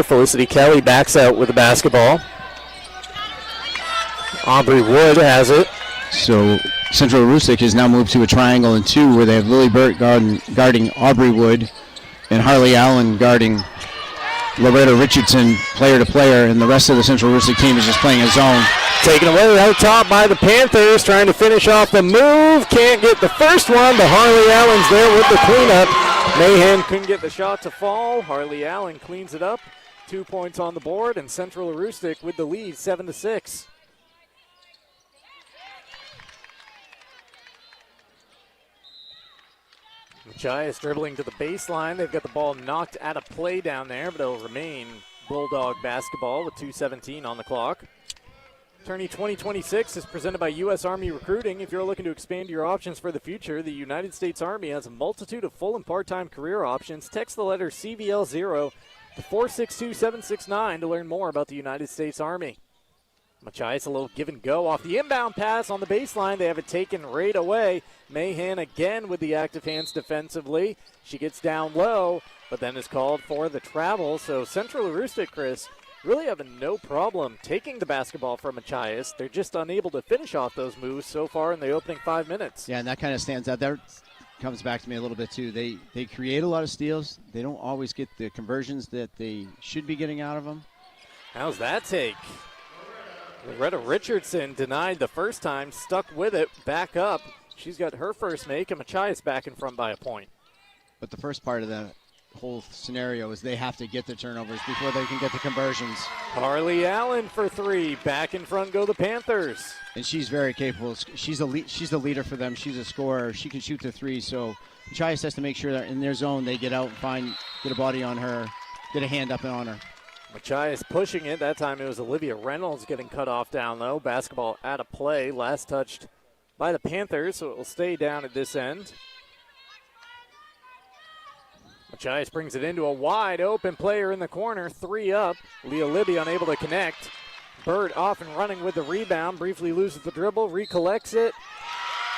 Felicity Kelly backs out with the basketball. Aubrey Wood has it. So Central Aroostook has now moved to a triangle and 2 where they have Lily Burt guarding Aubrey Wood and Harley Allen guarding Loretta Richardson, player to player, and the rest of the Central Aroostook team is just playing a zone. Taken away out top by the Panthers, trying to finish off the move. Can't get the first one, but Harley Allen's there with the cleanup. Mahan couldn't get the shot to fall. Harley Allen cleans it up. 2 points on the board, and Central Aroostook with the lead, 7-6. Machias dribbling to the baseline. They've got the ball knocked out of play down there, but it'll remain Bulldog basketball with 2:17 on the clock. Tourney 2026 is presented by U.S. Army Recruiting. If you're looking to expand your options for the future, the United States Army has a multitude of full and part-time career options. Text the letter CVL0 to 462-769 to learn more about the United States Army. Machias a little give and go off the inbound pass on the baseline. They have it taken right away. Mahan again with the active hands defensively. She gets down low, but then is called for the travel. So Central Aroostook, Chris, really having no problem taking the basketball from Machias. They're just unable to finish off those moves so far in the opening 5 minutes. Yeah, and that kind of stands out. That comes back to me a little bit too. They create a lot of steals. They don't always get the conversions that they should be getting out of them. How's that take? Loretta Richardson denied the first time, stuck with it, back up. She's got her first make, and Machias back in front by a point. But the first part of that whole scenario is they have to get the turnovers before they can get the conversions. Harley Allen for 3. Back in front go the Panthers. And she's very capable. She's the leader for them. She's a scorer. She can shoot the 3. So Machias has to make sure that in their zone they get out and get a body on her, get a hand up and on her. Machias pushing it. That time it was Olivia Reynolds getting cut off down low. Basketball out of play. Last touched by the Panthers, so it will stay down at this end. Machias brings it into a wide open player in the corner. 3 up. Leah Libby unable to connect. Burt off and running with the rebound. Briefly loses the dribble. Recollects it.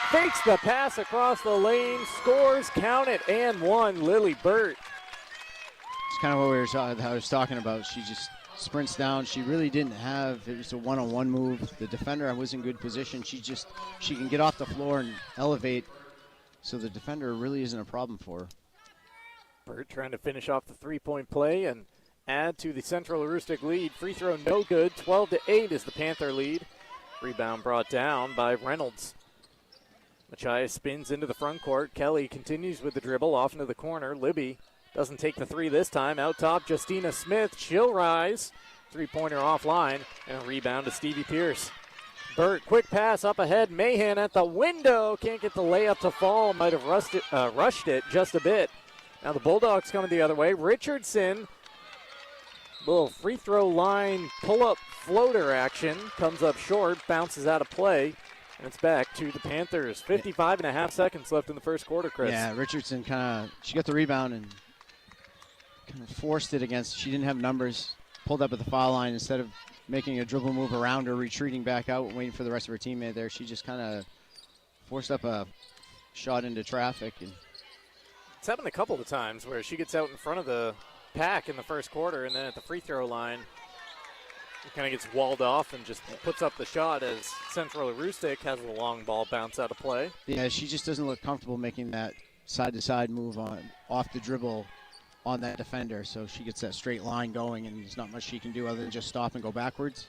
Fakes the pass across the lane. Scores. Count it. And 1. Lily Burt. It's kind of what I was talking about. She just sprints down. She really didn't have, it was a one-on-one move. The defender was in good position. She can get off the floor and elevate. So the defender really isn't a problem for her. Burt trying to finish off the three-point play and add to the Central Aroostook lead. Free throw no good. 12-8 is the Panther lead. Rebound brought down by Reynolds. Machias spins into the front court. Kelly continues with the dribble off into the corner. Libby doesn't take the 3 this time. Out top, Justina Smith. She'll rise. Three-pointer offline. And a rebound to Stevie Pierce. Burt, quick pass up ahead. Mahan at the window. Can't get the layup to fall. Might have rushed it just a bit. Now the Bulldogs coming the other way. Richardson, little free throw line pull-up floater action. Comes up short, bounces out of play. And it's back to the Panthers. 55.5 seconds left in the first quarter, Chris. Yeah, Richardson she got the rebound and kind of forced it against. She didn't have numbers. Pulled up at the foul line instead of making a dribble move around her, retreating back out and waiting for the rest of her teammate there. She just kind of forced up a shot into traffic. And it's happened a couple of times where she gets out in front of the pack in the first quarter, and then at the free throw line, it kind of gets walled off and just puts up the shot as Central Aroostook has the long ball bounce out of play. Yeah, she just doesn't look comfortable making that side-to-side move off the dribble on that defender. So she gets that straight line going, and there's not much she can do other than just stop and go backwards.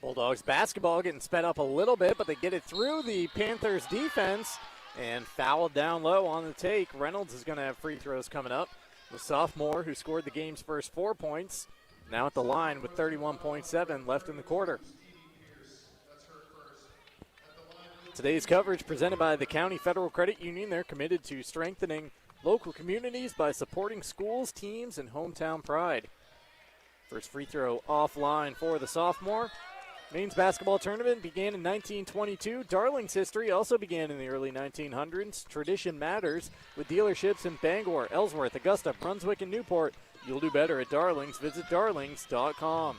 Bulldogs basketball getting sped up a little bit, but they get it through the Panthers defense and fouled down low on the take. Reynolds is going to have free throws coming up. The sophomore who scored the game's first 4 points, now at the line with 31.7 left in the quarter. Today's coverage presented by the County Federal Credit Union. They're committed to strengthening local communities by supporting schools, teams, and hometown pride. First free throw offline for the sophomore. Maine's basketball tournament began in 1922. Darling's history also began in the early 1900s. Tradition matters with dealerships in Bangor, Ellsworth, Augusta, Brunswick, and Newport. You'll do better at Darling's. Visit darlings.com.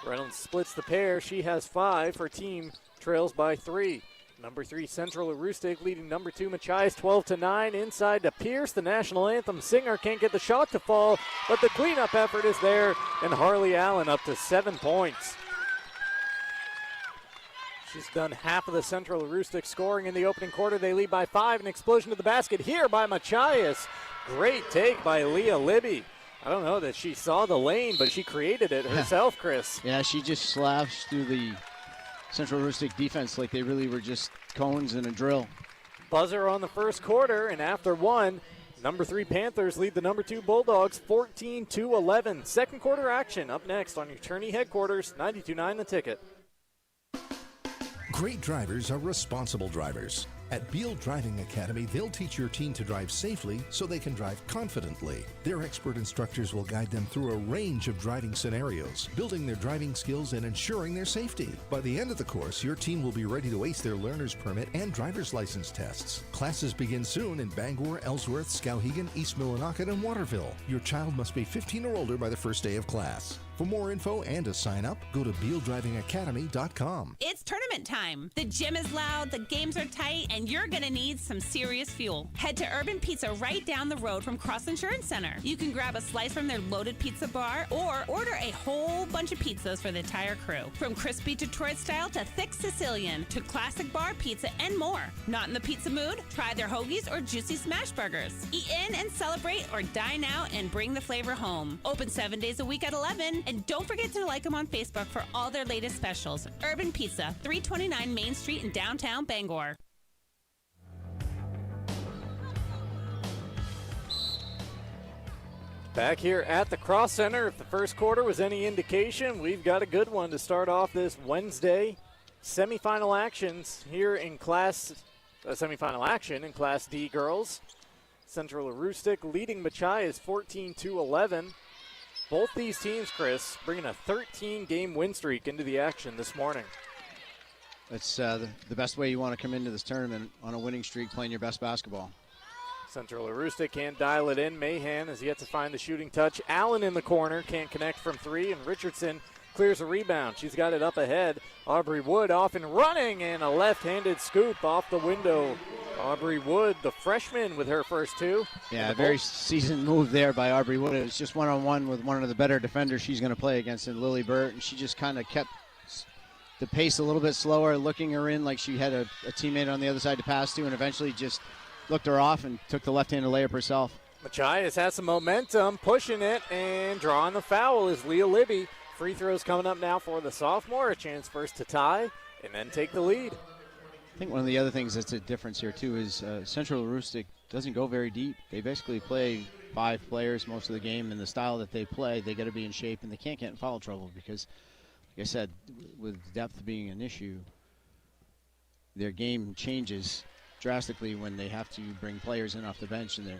Reynolds splits the pair. She has 5. Her team trails by 3. Number 3 Central Aroostook leading number 2 Machias 12-9. Inside to Pierce, the national anthem singer can't get the shot to fall, but the cleanup effort is there, and Harley Allen up to 7 points. She's done half of the Central Aroostook scoring in the opening quarter. They lead by 5. An explosion to the basket here by Machias. Great take by Leah Libby. I don't know that she saw the lane, but she created it herself, Chris. Yeah, she just slashed through the Central Aroostook defense like they really were just cones in a drill. Buzzer on the first quarter, and after one, number 3 Panthers lead the number 2 Bulldogs 14-11. Second quarter action up next on your Kearney headquarters, 92.9 The Ticket. Great drivers are responsible drivers. At Beal Driving Academy, they'll teach your teen to drive safely so they can drive confidently. Their expert instructors will guide them through a range of driving scenarios, building their driving skills and ensuring their safety. By the end of the course, your teen will be ready to ace their learner's permit and driver's license tests. Classes begin soon in Bangor, Ellsworth, Skowhegan, East Millinocket, and Waterville. Your child must be 15 or older by the first day of class. For more info and to sign up, go to BealDrivingAcademy.com. It's tournament time. The gym is loud, the games are tight, and you're going to need some serious fuel. Head to Urban Pizza right down the road from Cross Insurance Center. You can grab a slice from their loaded pizza bar or order a whole bunch of pizzas for the entire crew. From crispy Detroit style to thick Sicilian to classic bar pizza and more. Not in the pizza mood? Try their hoagies or juicy smash burgers. Eat in and celebrate or dine out and bring the flavor home. Open 7 days a week at 11. And don't forget to like them on Facebook for all their latest specials. Urban Pizza, 329 Main Street in downtown Bangor. Back here at the Cross Center, if the first quarter was any indication, we've got a good one to start off this Wednesday. Semifinal actions here in semifinal action in Class D girls. Central Aroostook leading Machias 14-11. Both these teams, Chris, bringing a 13-game win streak into the action this morning. It's the best way you want to come into this tournament, on a winning streak, playing your best basketball. Central Aroostook can't dial it in. Mahan has yet to find the shooting touch. Allen in the corner can't connect from 3, and Richardson clears a rebound. She's got it up ahead. Aubrey Wood off and running, and a left-handed scoop off the window. Aubrey Wood, the freshman, with her first 2. Yeah, a very seasoned move there by Aubrey Wood. It was just one-on-one with one of the better defenders she's going to play against in Lily Burt, and she just kind of kept the pace a little bit slower, looking her in like she had a teammate on the other side to pass to, and eventually just looked her off and took the left-handed layup herself. Machias has some momentum, pushing it, and drawing the foul is Leah Libby. Free throws coming up now for the sophomore. A chance first to tie and then take the lead. I think one of the other things that's a difference here, too, is Central Aroostook doesn't go very deep. They basically play 5 players most of the game, and the style that they play, they got to be in shape, and they can't get in foul trouble because, like I said, with depth being an issue, their game changes drastically when they have to bring players in off the bench and they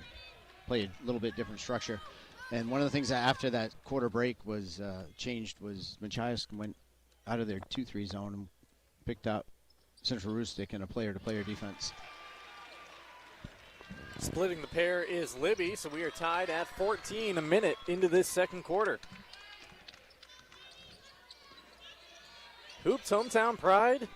play a little bit different structure. And one of the things that after that quarter break was changed was Machias went out of their 2-3 zone and picked up Central Aroostook in a player-to-player defense. Splitting the pair is Libby, so we are tied at 14, a minute into this second quarter. Hoops Hometown Pride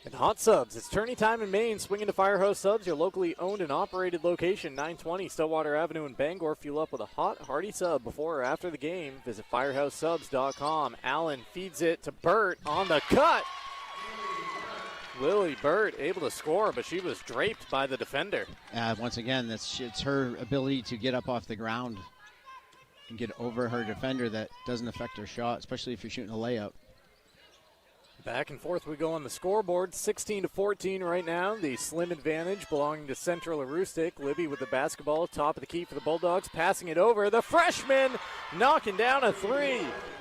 and Hot Subs. It's tourney time in Maine. Swing into Firehouse Subs, your locally owned and operated location, 920 Stillwater Avenue in Bangor. Fuel up with a hot, hearty sub before or after the game. Visit firehousesubs.com. Allen feeds it to Burt on the cut. Lily Burt able to score, but she was draped by the defender. Once again, it's her ability to get up off the ground and get over her defender that doesn't affect her shot, especially if you're shooting a layup. Back and forth we go on the scoreboard, 16-14 right now. The slim advantage belonging to Central Aroostook. Libby with the basketball, top of the key for the Bulldogs, passing it over. The freshman knocking down a 3.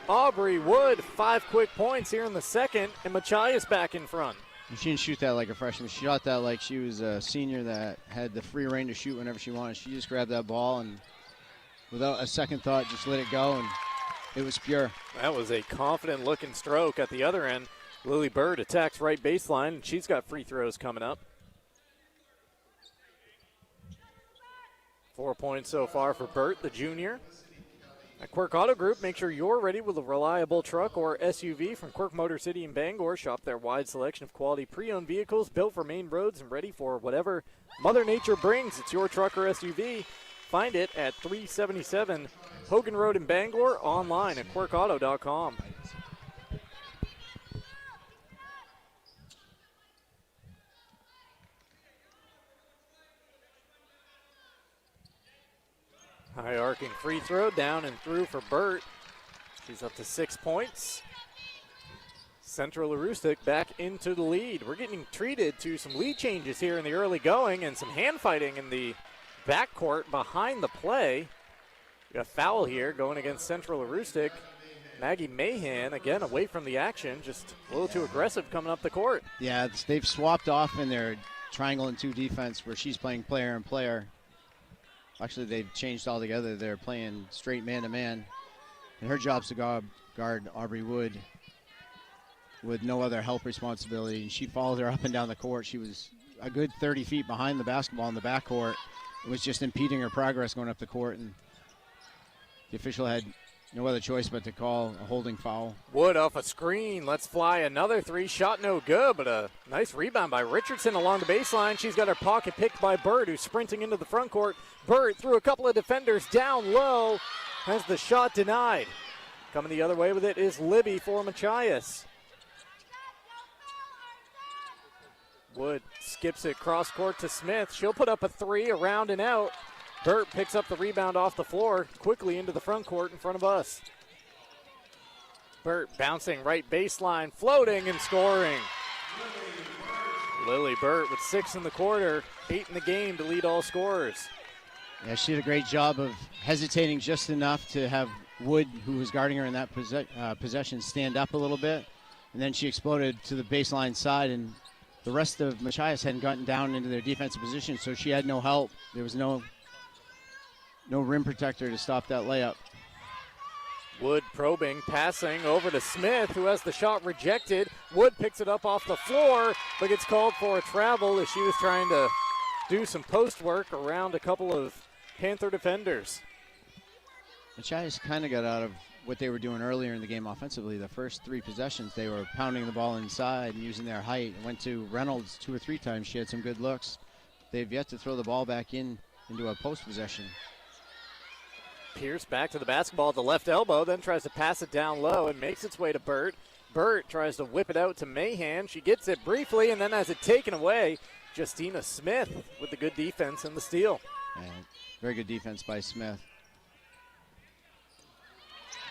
Aubrey Wood, 5 quick points here in the second, and Machias back in front. She didn't shoot that like a freshman. She shot that like she was a senior that had the free reign to shoot whenever she wanted. She just grabbed that ball and without a second thought just let it go, and it was pure. That was a confident-looking stroke at the other end. Lily Bird attacks right baseline, and she's got free throws coming up. 4 points so far for Burt, the junior. At Quirk Auto Group, make sure you're ready with a reliable truck or SUV from Quirk Motor City in Bangor. Shop their wide selection of quality pre-owned vehicles built for Maine roads and ready for whatever Mother Nature brings. It's your truck or SUV. Find it at 377 Hogan Road in Bangor, online at quirkauto.com. High arcing free throw, down and through for Burt. She's up to 6 points. Central Aroostook back into the lead. We're getting treated to some lead changes here in the early going and some hand fighting in the backcourt behind the play. We got a foul here going against Central Aroostook. Maggie Mahan, again, away from the action, just a little too aggressive coming up the court. Yeah, they've swapped off in their triangle and 2 defense where she's playing player and player. Actually, they've changed altogether. They're playing straight man-to-man. And her job's to guard Aubrey Wood with no other help responsibility. And she followed her up and down the court. She was a good 30 feet behind the basketball in the backcourt. It was just impeding her progress going up the court. And the official had no other choice but to call a holding foul. Wood off a screen. Let's fly another 3. Shot no good, but a nice rebound by Richardson along the baseline. She's got her pocket picked by Burt, who's sprinting into the front court. Burt through a couple of defenders down low. Has the shot denied. Coming the other way with it is Libby for Machias. Wood skips it cross court to Smith. She'll put up a 3, around and out. Burt picks up the rebound off the floor, quickly into the front court in front of us. Burt bouncing right baseline, floating and scoring. Lily Burt with 6 in the quarter, 8 in the game to lead all scorers. Yeah, she did a great job of hesitating just enough to have Wood, who was guarding her in that possession, stand up a little bit. And then she exploded to the baseline side, and the rest of Machias hadn't gotten down into their defensive position, so she had no help. There was no rim protector to stop that layup. Wood probing, passing over to Smith, who has the shot rejected. Wood picks it up off the floor, but gets called for a travel as she was trying to do some post work around a couple of Panther defenders. Machias kind of got out of what they were doing earlier in the game offensively. The first 3 possessions, they were pounding the ball inside and using their height. Went to Reynolds 2 or 3 times. She had some good looks. They've yet to throw the ball back into a post possession. Pierce back to the basketball at the left elbow, then tries to pass it down low and makes its way to Burt. Burt tries to whip it out to Mahan. She gets it briefly and then has it taken away. Justina Smith with the good defense and the steal. And very good defense by Smith.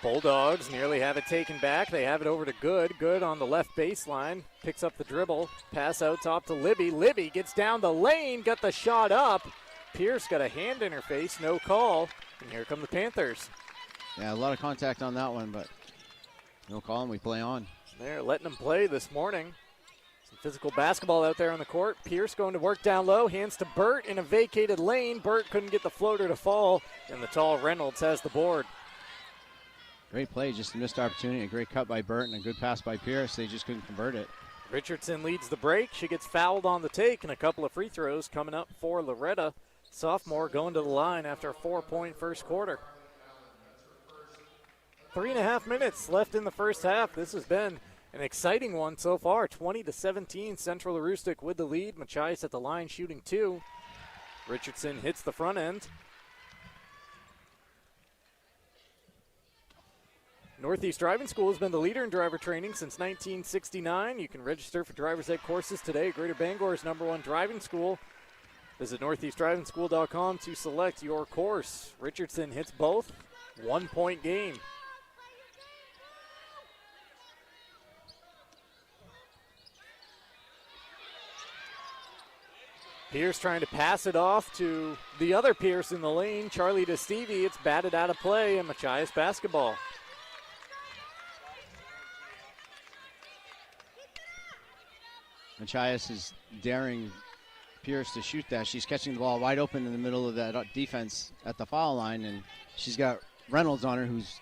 Bulldogs nearly have it taken back. They have it over to Good. Good on the left baseline. Picks up the dribble. Pass out top to Libby. Libby gets down the lane. Got the shot up. Pierce got a hand in her face. No call. And here come the Panthers. Yeah, a lot of contact on that one, but no call, and we play on. They're letting them play this morning. Some physical basketball out there on the court. Pierce going to work down low. Hands to Burt in a vacated lane. Burt couldn't get the floater to fall. And the tall Reynolds has the board. Great play, just a missed opportunity. A great cut by Burt and a good pass by Pierce. They just couldn't convert it. Richardson leads the break. She gets fouled on the take, and a couple of free throws coming up for Loretta. Sophomore going to the line after a 4-point first quarter. 3.5 minutes left in the first half. This has been an exciting one so far. 20-17, Central Aroostook with the lead. Machias at the line shooting 2. Richardson hits the front end. Northeast Driving School has been the leader in driver training since 1969. You can register for driver's ed courses today. Greater Bangor's #1 driving school. Visit northeastdrivingschool.com to select your course. Richardson hits both. 1-point game. Pierce trying to pass it off to the other Pierce in the lane. Charlie to Stevie. It's batted out of play, and Machias basketball. Machias is daring Pierce to shoot that. She's catching the ball wide open in the middle of that defense at the foul line, and she's got Reynolds on her, who's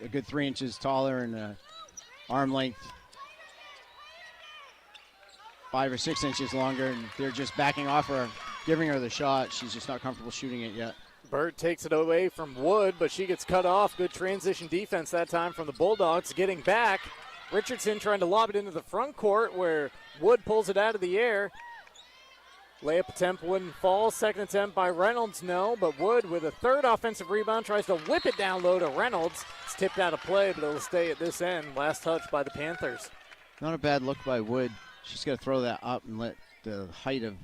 a good 3 inches taller and arm length 5 or 6 inches longer, and they're just backing off her, giving her the shot. She's just not comfortable shooting it yet. Burt takes it away from Wood, but she gets cut off. Good transition defense that time from the Bulldogs. Getting back, Richardson trying to lob it into the front court where Wood pulls it out of the air. Layup attempt wouldn't fall. Second attempt by Reynolds, no. But Wood with a third offensive rebound tries to whip it down low to Reynolds. It's tipped out of play, but it'll stay at this end. Last touch by the Panthers. Not a bad look by Wood. She's got to throw that up and let the height of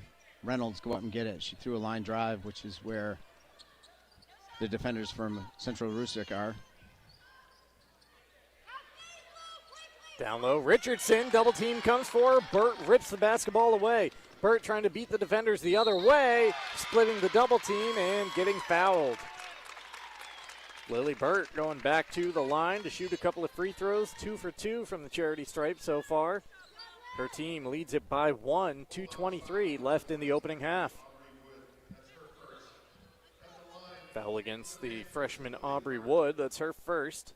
Reynolds go up and get it. She threw a line drive, which is where the defenders from Central Aroostook are. Down low, Richardson, double team comes for her. Burt rips the basketball away. Burt trying to beat the defenders the other way, splitting the double team and getting fouled. Lily Burt going back to the line to shoot a couple of free throws, 2 for 2 from the charity stripe so far. Her team leads it by 1, 2:23 left in the opening half. Foul against the freshman Aubrey Wood. That's her first.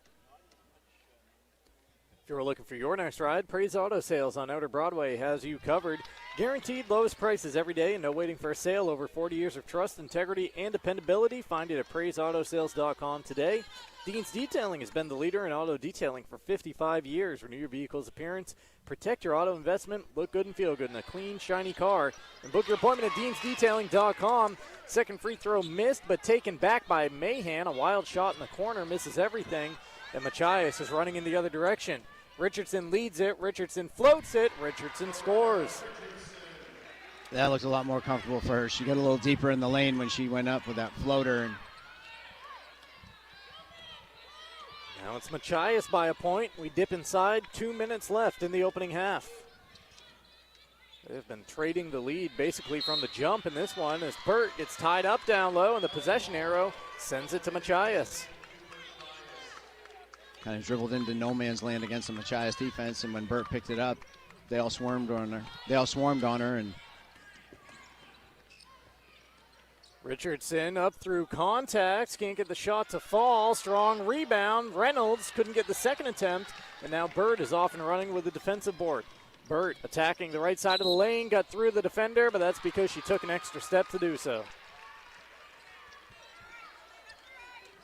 If you're looking for your next ride, Praise Auto Sales on Outer Broadway has you covered. Guaranteed lowest prices every day and no waiting for a sale. Over 40 years of trust, integrity, and dependability. Find it at PraiseAutoSales.com today. Dean's Detailing has been the leader in auto detailing for 55 years. Renew your vehicle's appearance, protect your auto investment, look good and feel good in a clean, shiny car. And book your appointment at DeansDetailing.com. Second free throw missed, but taken back by Mahan. A wild shot in the corner, misses everything. And Machias is running in the other direction. Richardson leads it. Richardson floats it. Richardson scores. That looked a lot more comfortable for her. She got a little deeper in the lane when she went up with that floater. And now it's Machias by a point. We dip inside. 2 minutes left in the opening half. They've been trading the lead basically from the jump in this one as Burt gets tied up down low and the possession arrow sends it to Machias. Kind of dribbled into no man's land against the Machias defense, and when Burt picked it up, they all swarmed on her. And Richardson up through contacts, can't get the shot to fall. Strong rebound. Reynolds couldn't get the second attempt, and now Burt is off and running with the defensive board. Burt attacking the right side of the lane, got through the defender, but that's because she took an extra step to do so.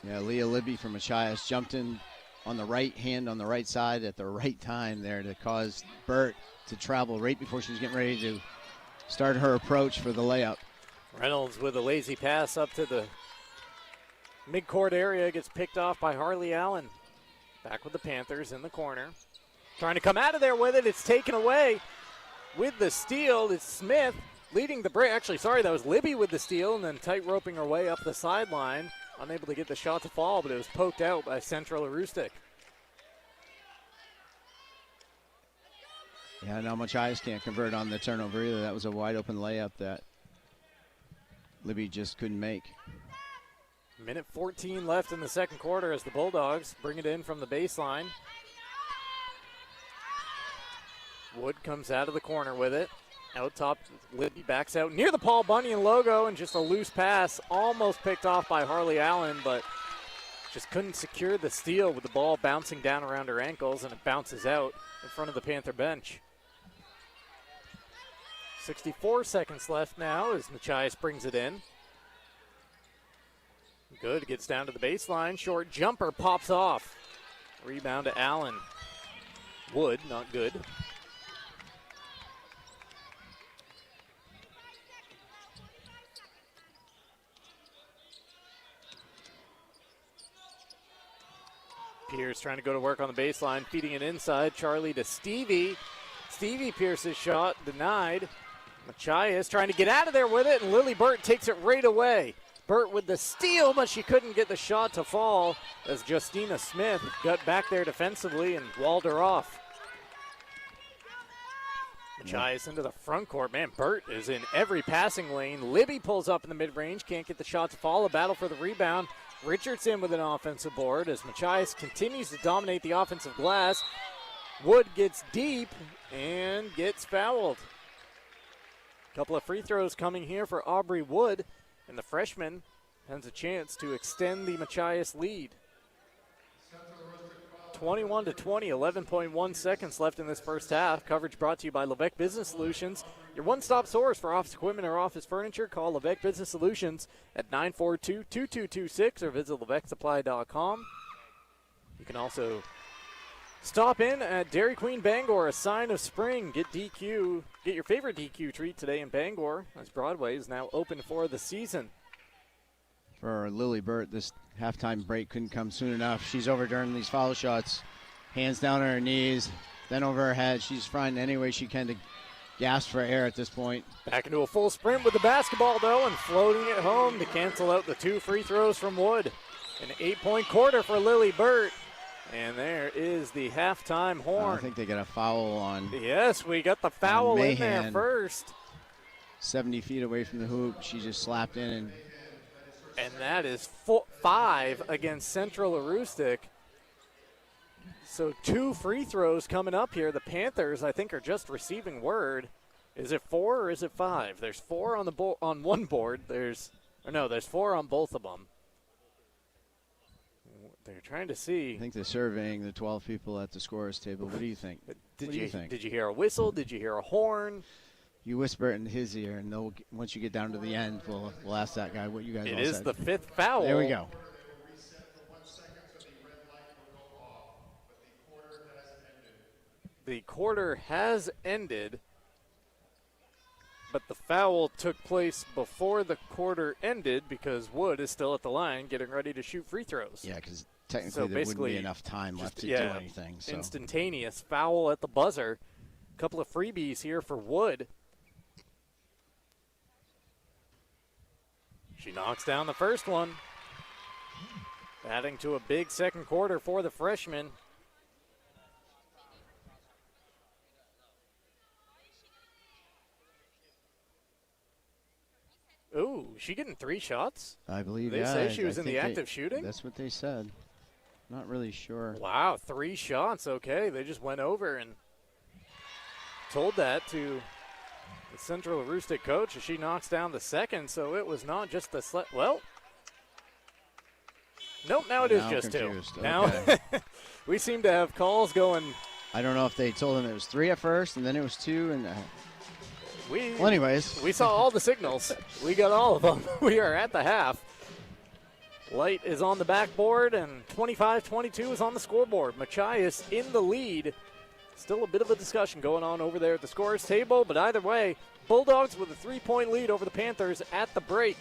Yeah, Leah Libby from Machias jumped in on the right hand on the right side at the right time there to cause Burt to travel right before she was getting ready to start her approach for the layup. Reynolds with a lazy pass up to the midcourt area, gets picked off by Harley Allen. Back with the Panthers in the corner. Trying to come out of there with it. It's taken away with the steal. It's Smith leading the break. Actually, sorry, that was Libby with the steal and then tight roping her way up the sideline. Unable to get the shot to fall, but it was poked out by Central Aroostook. Yeah, now Machias can't convert on the turnover either. That was a wide open layup that Libby just couldn't make. Minute 14 left in the second quarter as the Bulldogs bring it in from the baseline. Wood comes out of the corner with it. Out top, Libby backs out near the Paul Bunyan logo, and just a loose pass, almost picked off by Harley Allen, but just couldn't secure the steal with the ball bouncing down around her ankles, and it bounces out in front of the Panther bench. 64 seconds left now as Machias brings it in. Good, gets down to the baseline, short jumper pops off. Rebound to Allen. Wood, not good. Pierce trying to go to work on the baseline, feeding it inside. Charlie to Stevie. Stevie Pierce's shot denied. Machias trying to get out of there with it, and Lily Burt takes it right away. Burt with the steal, but she couldn't get the shot to fall as Justina Smith got back there defensively and walled her off. Machias into the front court. Man, Burt is in every passing lane. Libby pulls up in the mid-range, can't get the shot to fall. A battle for the rebound. Richardson with an offensive board as Machias continues to dominate the offensive glass. Wood gets deep and gets fouled. Couple of free throws coming here for Aubrey Wood, and the freshman has a chance to extend the Machias lead. 21-20, 11.1 seconds left in this first half. Coverage brought to you by Levesque Business Solutions, your one-stop source for office equipment or office furniture. Call Levesque Business Solutions at 942-2226 or visit LevesqueSupply.com. You can also stop in at Dairy Queen Bangor, a sign of spring. Get your favorite DQ treat today in Bangor, as Broadway is now open for the season. For Lily Burt, this halftime break couldn't come soon enough. She's over during these foul shots. Hands down on her knees, then over her head. She's trying any way she can to gasp for air at this point. Back into a full sprint with the basketball, though, and floating it home to cancel out the 2 free throws from Wood. An 8-point quarter for Lily Burt. And there is the halftime horn. I think they got a foul on. Yes, we got the foul in there first. 70 feet away from the hoop. She just slapped in. And that is 5 against Central Aroostook. So 2 free throws coming up here. The Panthers, I think, are just receiving word. Is it 4 or is it 5? There's 4 on the on one board. There's 4 on both of them. They're trying to see. I think they're surveying the 12 people at the scorer's table. What do you think? Did you hear a whistle? Did you hear a horn? You whisper it in his ear, and once you get down to the end, we'll ask that guy what you guys all said. It is the 5th foul. There we go. The quarter has ended, but the foul took place before the quarter ended because Wood is still at the line getting ready to shoot free throws. Yeah, because technically there wouldn't be enough time left to do anything. So. Instantaneous foul at the buzzer. A couple of freebies here for Wood. She knocks down the first one, adding to a big second quarter for the freshman. Ooh, she getting 3 shots? I believe, They say she was in the active shooting? That's what they said. Not really sure. Wow, 3 shots. Okay, they just went over and told that to the Central Aroostook coach as she knocks down the second, so it was not just the well, nope, now it is just confused. 2. Okay. Now we seem to have calls going. I don't know if they told him it was 3 at first and then it was 2 and well, anyways. We saw all the signals. We got all of them. We are at the half. Light is on the backboard and 25-22 is on the scoreboard. Machias in the lead. Still a bit of a discussion going on over there at the scorer's table, but either way, Bulldogs with a 3-point lead over the Panthers at the break.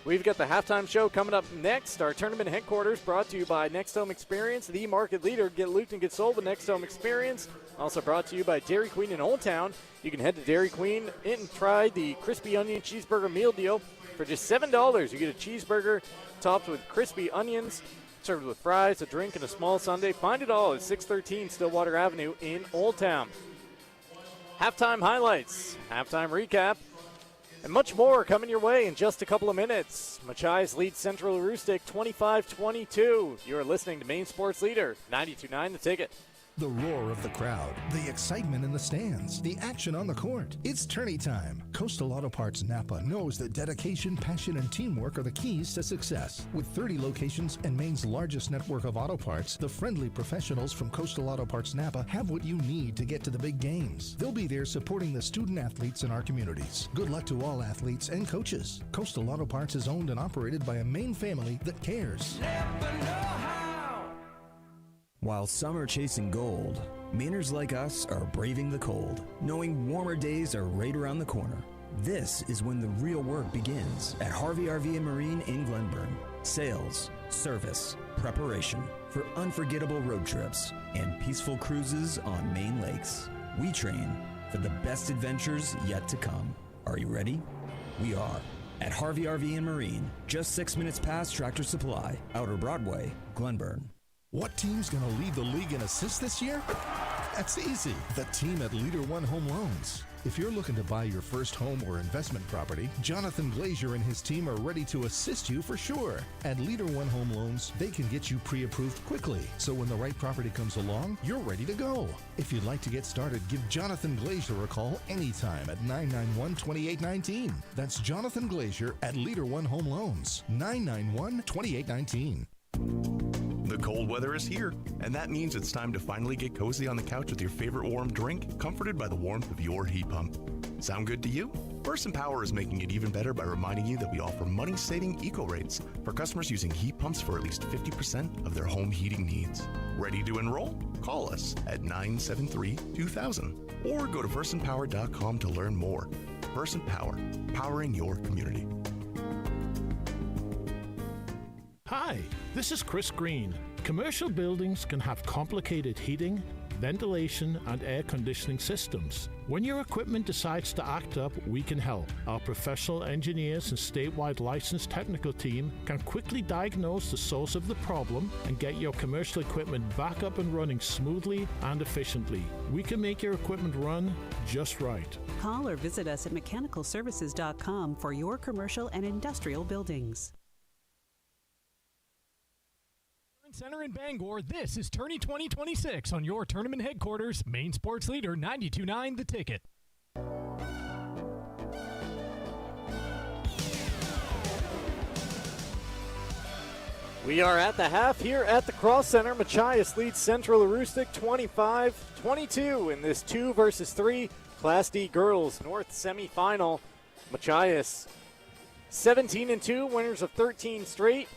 We've got the halftime show coming up next. Our tournament headquarters brought to you by Next Home Experience, the market leader. Get looped and get sold with Next Home Experience. Also brought to you by Dairy Queen in Old Town. You can head to Dairy Queen and try the crispy onion cheeseburger meal deal. For just $7, you get a cheeseburger topped with crispy onions, served with fries, a drink, and a small sundae. Find it all at 613 Stillwater Avenue in Old Town. Halftime highlights, halftime recap, and much more coming your way in just a couple of minutes. Machias leads Central Aroostook 25-22. You're listening to Maine Sports Leader, 92.9 The Ticket. The roar of the crowd, the excitement in the stands, the action on the court. It's tourney time. Coastal Auto Parts Napa knows that dedication, passion, and teamwork are the keys to success. With 30 locations and Maine's largest network of auto parts, the friendly professionals from Coastal Auto Parts Napa have what you need to get to the big games. They'll be there supporting the student athletes in our communities. Good luck to all athletes and coaches. Coastal Auto Parts is owned and operated by a Maine family that cares. While some are chasing gold, Mainers like us are braving the cold, knowing warmer days are right around the corner. This is when the real work begins at Harvey RV and Marine in Glenburn. Sales, service, preparation for unforgettable road trips and peaceful cruises on Maine lakes. We train for the best adventures yet to come. Are you ready? We are. At Harvey RV and Marine, just 6 minutes past Tractor Supply, Outer Broadway, Glenburn. What team's going to lead the league in assists this year? That's easy. The team at Leader One Home Loans. If you're looking to buy your first home or investment property, Jonathan Glazier and his team are ready to assist you for sure. At Leader One Home Loans, they can get you pre-approved quickly, so when the right property comes along, you're ready to go. If you'd like to get started, give Jonathan Glazier a call anytime at 991-2819. That's Jonathan Glazier at Leader One Home Loans, 991-2819. The cold Cold weather is here, and that means it's time to finally get cozy on the couch with your favorite warm drink, comforted by the warmth of your heat pump. Sound good to you? Person Power is making it even better by reminding you that we offer money-saving eco rates for customers using heat pumps for at least 50% of their home heating needs. Ready to enroll? Call us at 973-2000 or go to personpower.com to learn more. Person Power, powering your community. Hi, this is Chris Green. Commercial buildings can have complicated heating, ventilation, and air conditioning systems. When your equipment decides to act up, we can help. Our professional engineers and statewide licensed technical team can quickly diagnose the source of the problem and get your commercial equipment back up and running smoothly and efficiently. We can make your equipment run just right. Call or visit us at mechanicalservices.com for your commercial and industrial buildings. Center in Bangor, this is Tourney 2026 on your tournament headquarters, Maine Sports Leader 92.9 The Ticket. We are at the half here at the Cross Center. Machias leads Central Aroostook 25-22 in this 2 versus 3 Class D Girls North semifinal. Machias 17-2, winners of 13 straight.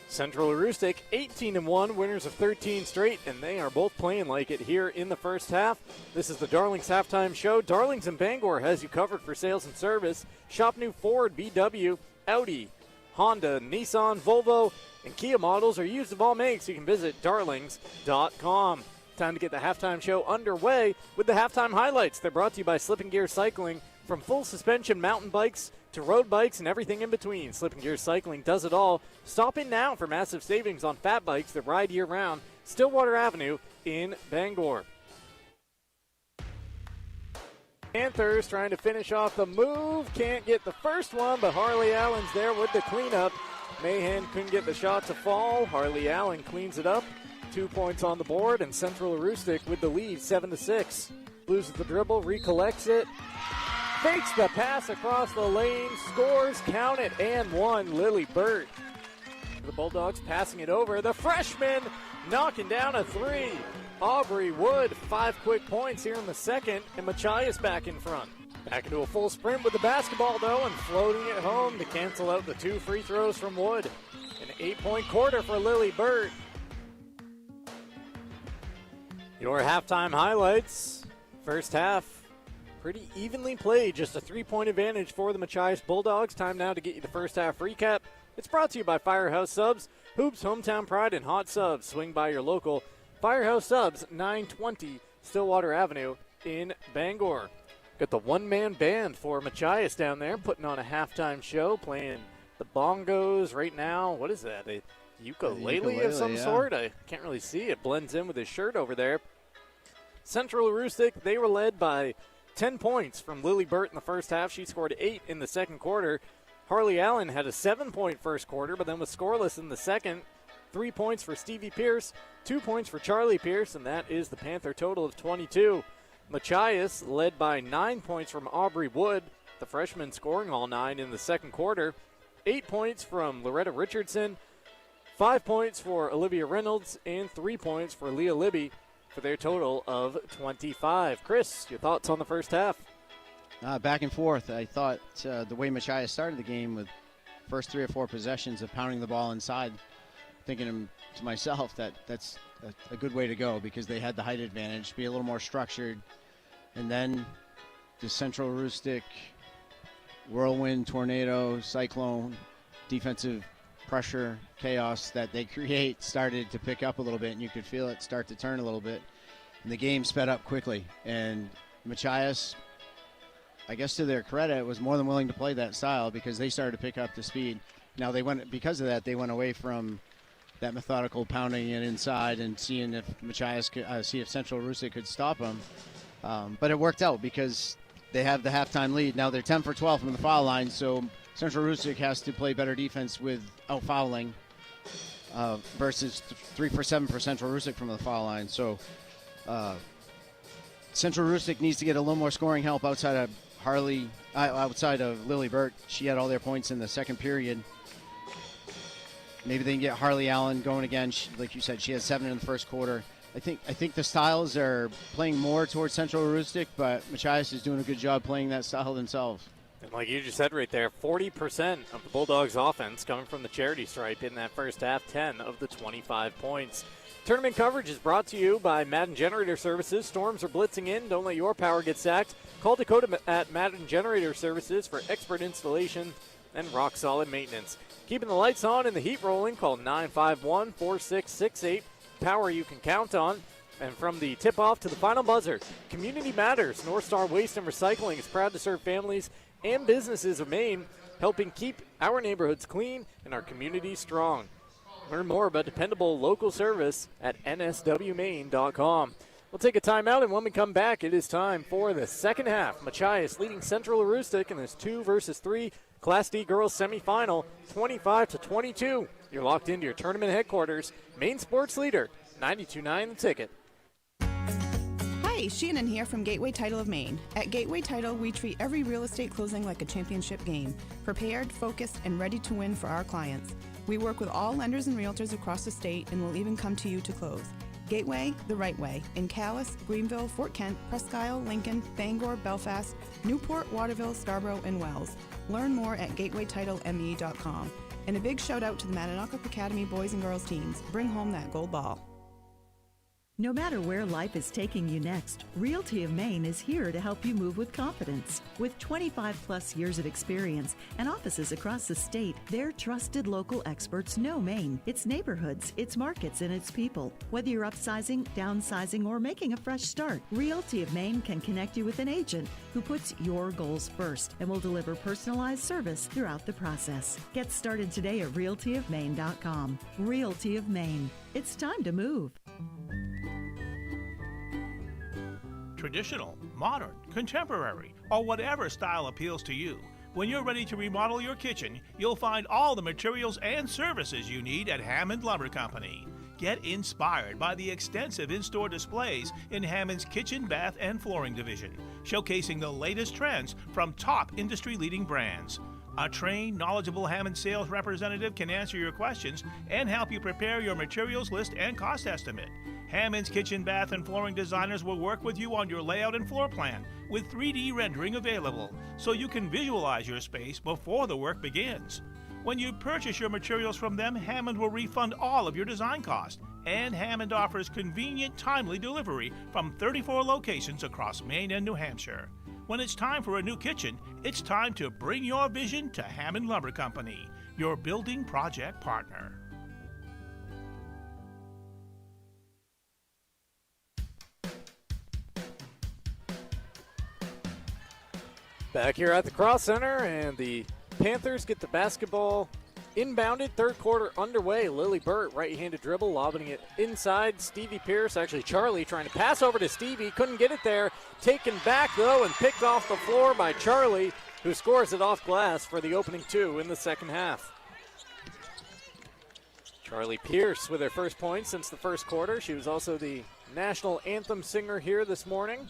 Central Aroostook 18-1, winners of 13 straight, and they are both playing like it here in the first half. This is the Darlings halftime show. Darlings in Bangor has you covered for sales and service. Shop new Ford, VW, Audi, Honda, Nissan, Volvo, and Kia models are used of all makes. You can visit darlings.com. Time to get the halftime show underway with the halftime highlights. They're brought to you by Slip and Gear Cycling. From full suspension mountain bikes to road bikes and everything in between, Slip and Gear Cycling does it all. Stop in now for massive savings on fat bikes that ride year-round. Stillwater Avenue in Bangor. Panthers trying to finish off the move. Can't get the first one, but Harley Allen's there with the cleanup. Mahan couldn't get the shot to fall. Harley Allen cleans it up. 2 points on the board, and Central Aroostook with the lead, 7-6. Loses the dribble, recollects it. Fakes the pass across the lane, scores, count it, and one. Lily Burt. The Bulldogs passing it over. The freshman knocking down a three. Aubrey Wood, 5 quick points here in the second, and Machias back in front. Back into a full sprint with the basketball, though, and floating it home to cancel out the 2 free throws from Wood. An 8-point quarter for Lily Burt. Your halftime highlights. First half, pretty evenly played. Just a 3-point advantage for the Machias Bulldogs. Time now to get you the first half recap. It's brought to you by Firehouse Subs, Hoops, Hometown Pride, and Hot Subs. Swing by your local Firehouse Subs, 920 Stillwater Avenue in Bangor. Got the one-man band for Machias down there, putting on a halftime show, playing the bongos right now. What is that, a ukulele of some sort? I can't really see. It blends in with his shirt over there. Central Aroostook, they were led by 10 points from Lily Burt in the first half. She scored 8 in the second quarter. Harley Allen had a 7-point first quarter, but then was scoreless in the second. 3 points for Stevie Pierce, 2 points for Charlie Pierce, and that is the Panther total of 22. Machias led by 9 points from Aubrey Wood, the freshman scoring all 9 in the second quarter. 8 points from Loretta Richardson, 5 points for Olivia Reynolds, and 3 points for Leah Libby for their total of 25. Chris, your thoughts on the first half? Back and forth. I thought the way Machias started the game with first 3 or 4 possessions of pounding the ball inside, thinking to myself that that's a good way to go because they had the height advantage, be a little more structured. And then the Central Aroostook whirlwind, tornado, cyclone, defensive pressure, chaos that they create started to pick up a little bit, and you could feel it start to turn a little bit. And the game sped up quickly. And Machias, I guess to their credit, was more than willing to play that style because they started to pick up the speed. Now because of that, they went away from that methodical pounding it inside and seeing if Machias could see if Central Aroostook could stop them. But it worked out because they have the halftime lead. Now they're 10 for 12 from the foul line, so Central Aroostook has to play better defense without fouling versus 3 for 7 for Central Aroostook from the foul line. So Central Aroostook needs to get a little more scoring help outside of Lily Burt. She had all their points in the second period. maybe they can get Harley Allen going again. Like you said, she had 7 in the first quarter. I think the styles are playing more towards Central Aroostook, but Machias is doing a good job playing that style themselves. And like you just said right there, 40% of the Bulldogs' offense coming from the charity stripe in that first half, 10 of the 25 points. Tournament coverage is brought to you by Madden Generator Services. Storms are blitzing in. Don't let your power get sacked. Call Dakota at Madden Generator Services for expert installation and rock-solid maintenance. Keeping the lights on and the heat rolling, call 951-4668. Power you can count on. And from the tip-off to the final buzzer, community matters. North Star Waste and Recycling is proud to serve families and businesses of Maine, helping keep our neighborhoods clean and our communities strong. Learn more about dependable local service at nswmaine.com. We'll take a timeout, and when we come back, it is time for the second half. Machias leading Central Aroostook in this 2-versus-3 Class D girls semifinal, 25-22. You're locked into your tournament headquarters, Maine sports leader, 92.9 The Ticket. Hi, Shannon here from Gateway Title of Maine. At Gateway Title, we treat every real estate closing like a championship game, prepared, focused, and ready to win for our clients. We work with all lenders and realtors across the state and will even come to you to close. Gateway, the right way, in Calais, Greenville, Fort Kent, Presque Isle, Lincoln, Bangor, Belfast, Newport, Waterville, Scarborough, and Wells. Learn more at gatewaytitleme.com. And a big shout out to the Mananock Academy boys and girls teams. Bring home that gold ball. No matter where life is taking you next, Realty of Maine is here to help you move with confidence. With 25-plus years of experience and offices across the state, their trusted local experts know Maine, its neighborhoods, its markets, and its people. Whether you're upsizing, downsizing, or making a fresh start, Realty of Maine can connect you with an agent who puts your goals first and will deliver personalized service throughout the process. Get started today at realtyofmaine.com. Realty of Maine. It's time to move. Traditional, modern, contemporary, or whatever style appeals to you. When you're ready to remodel your kitchen, you'll find all the materials and services you need at Hammond Lumber Company. Get inspired by the extensive in-store displays in Hammond's kitchen, bath, and flooring division, showcasing the latest trends from top industry-leading brands. A trained, knowledgeable Hammond sales representative can answer your questions and help you prepare your materials list and cost estimate. Hammond's kitchen, bath, and flooring designers will work with you on your layout and floor plan with 3D rendering available, so you can visualize your space before the work begins. When you purchase your materials from them, Hammond will refund all of your design costs, and Hammond offers convenient, timely delivery from 34 locations across Maine and New Hampshire. When it's time for a new kitchen, it's time to bring your vision to Hammond Lumber Company, your building project partner. Back here at the Cross Center, and the Panthers get the basketball inbounded. Third quarter underway. Lily Burt, right-handed dribble, lobbing it inside. Stevie Pierce, actually Charlie, trying to pass over to Stevie. Couldn't get it there. Taken back, though, and picked off the floor by Charlie, who scores it off glass for the opening 2 in the second half. Charlie Pierce with her first point since the first quarter. She was also the national anthem singer here this morning.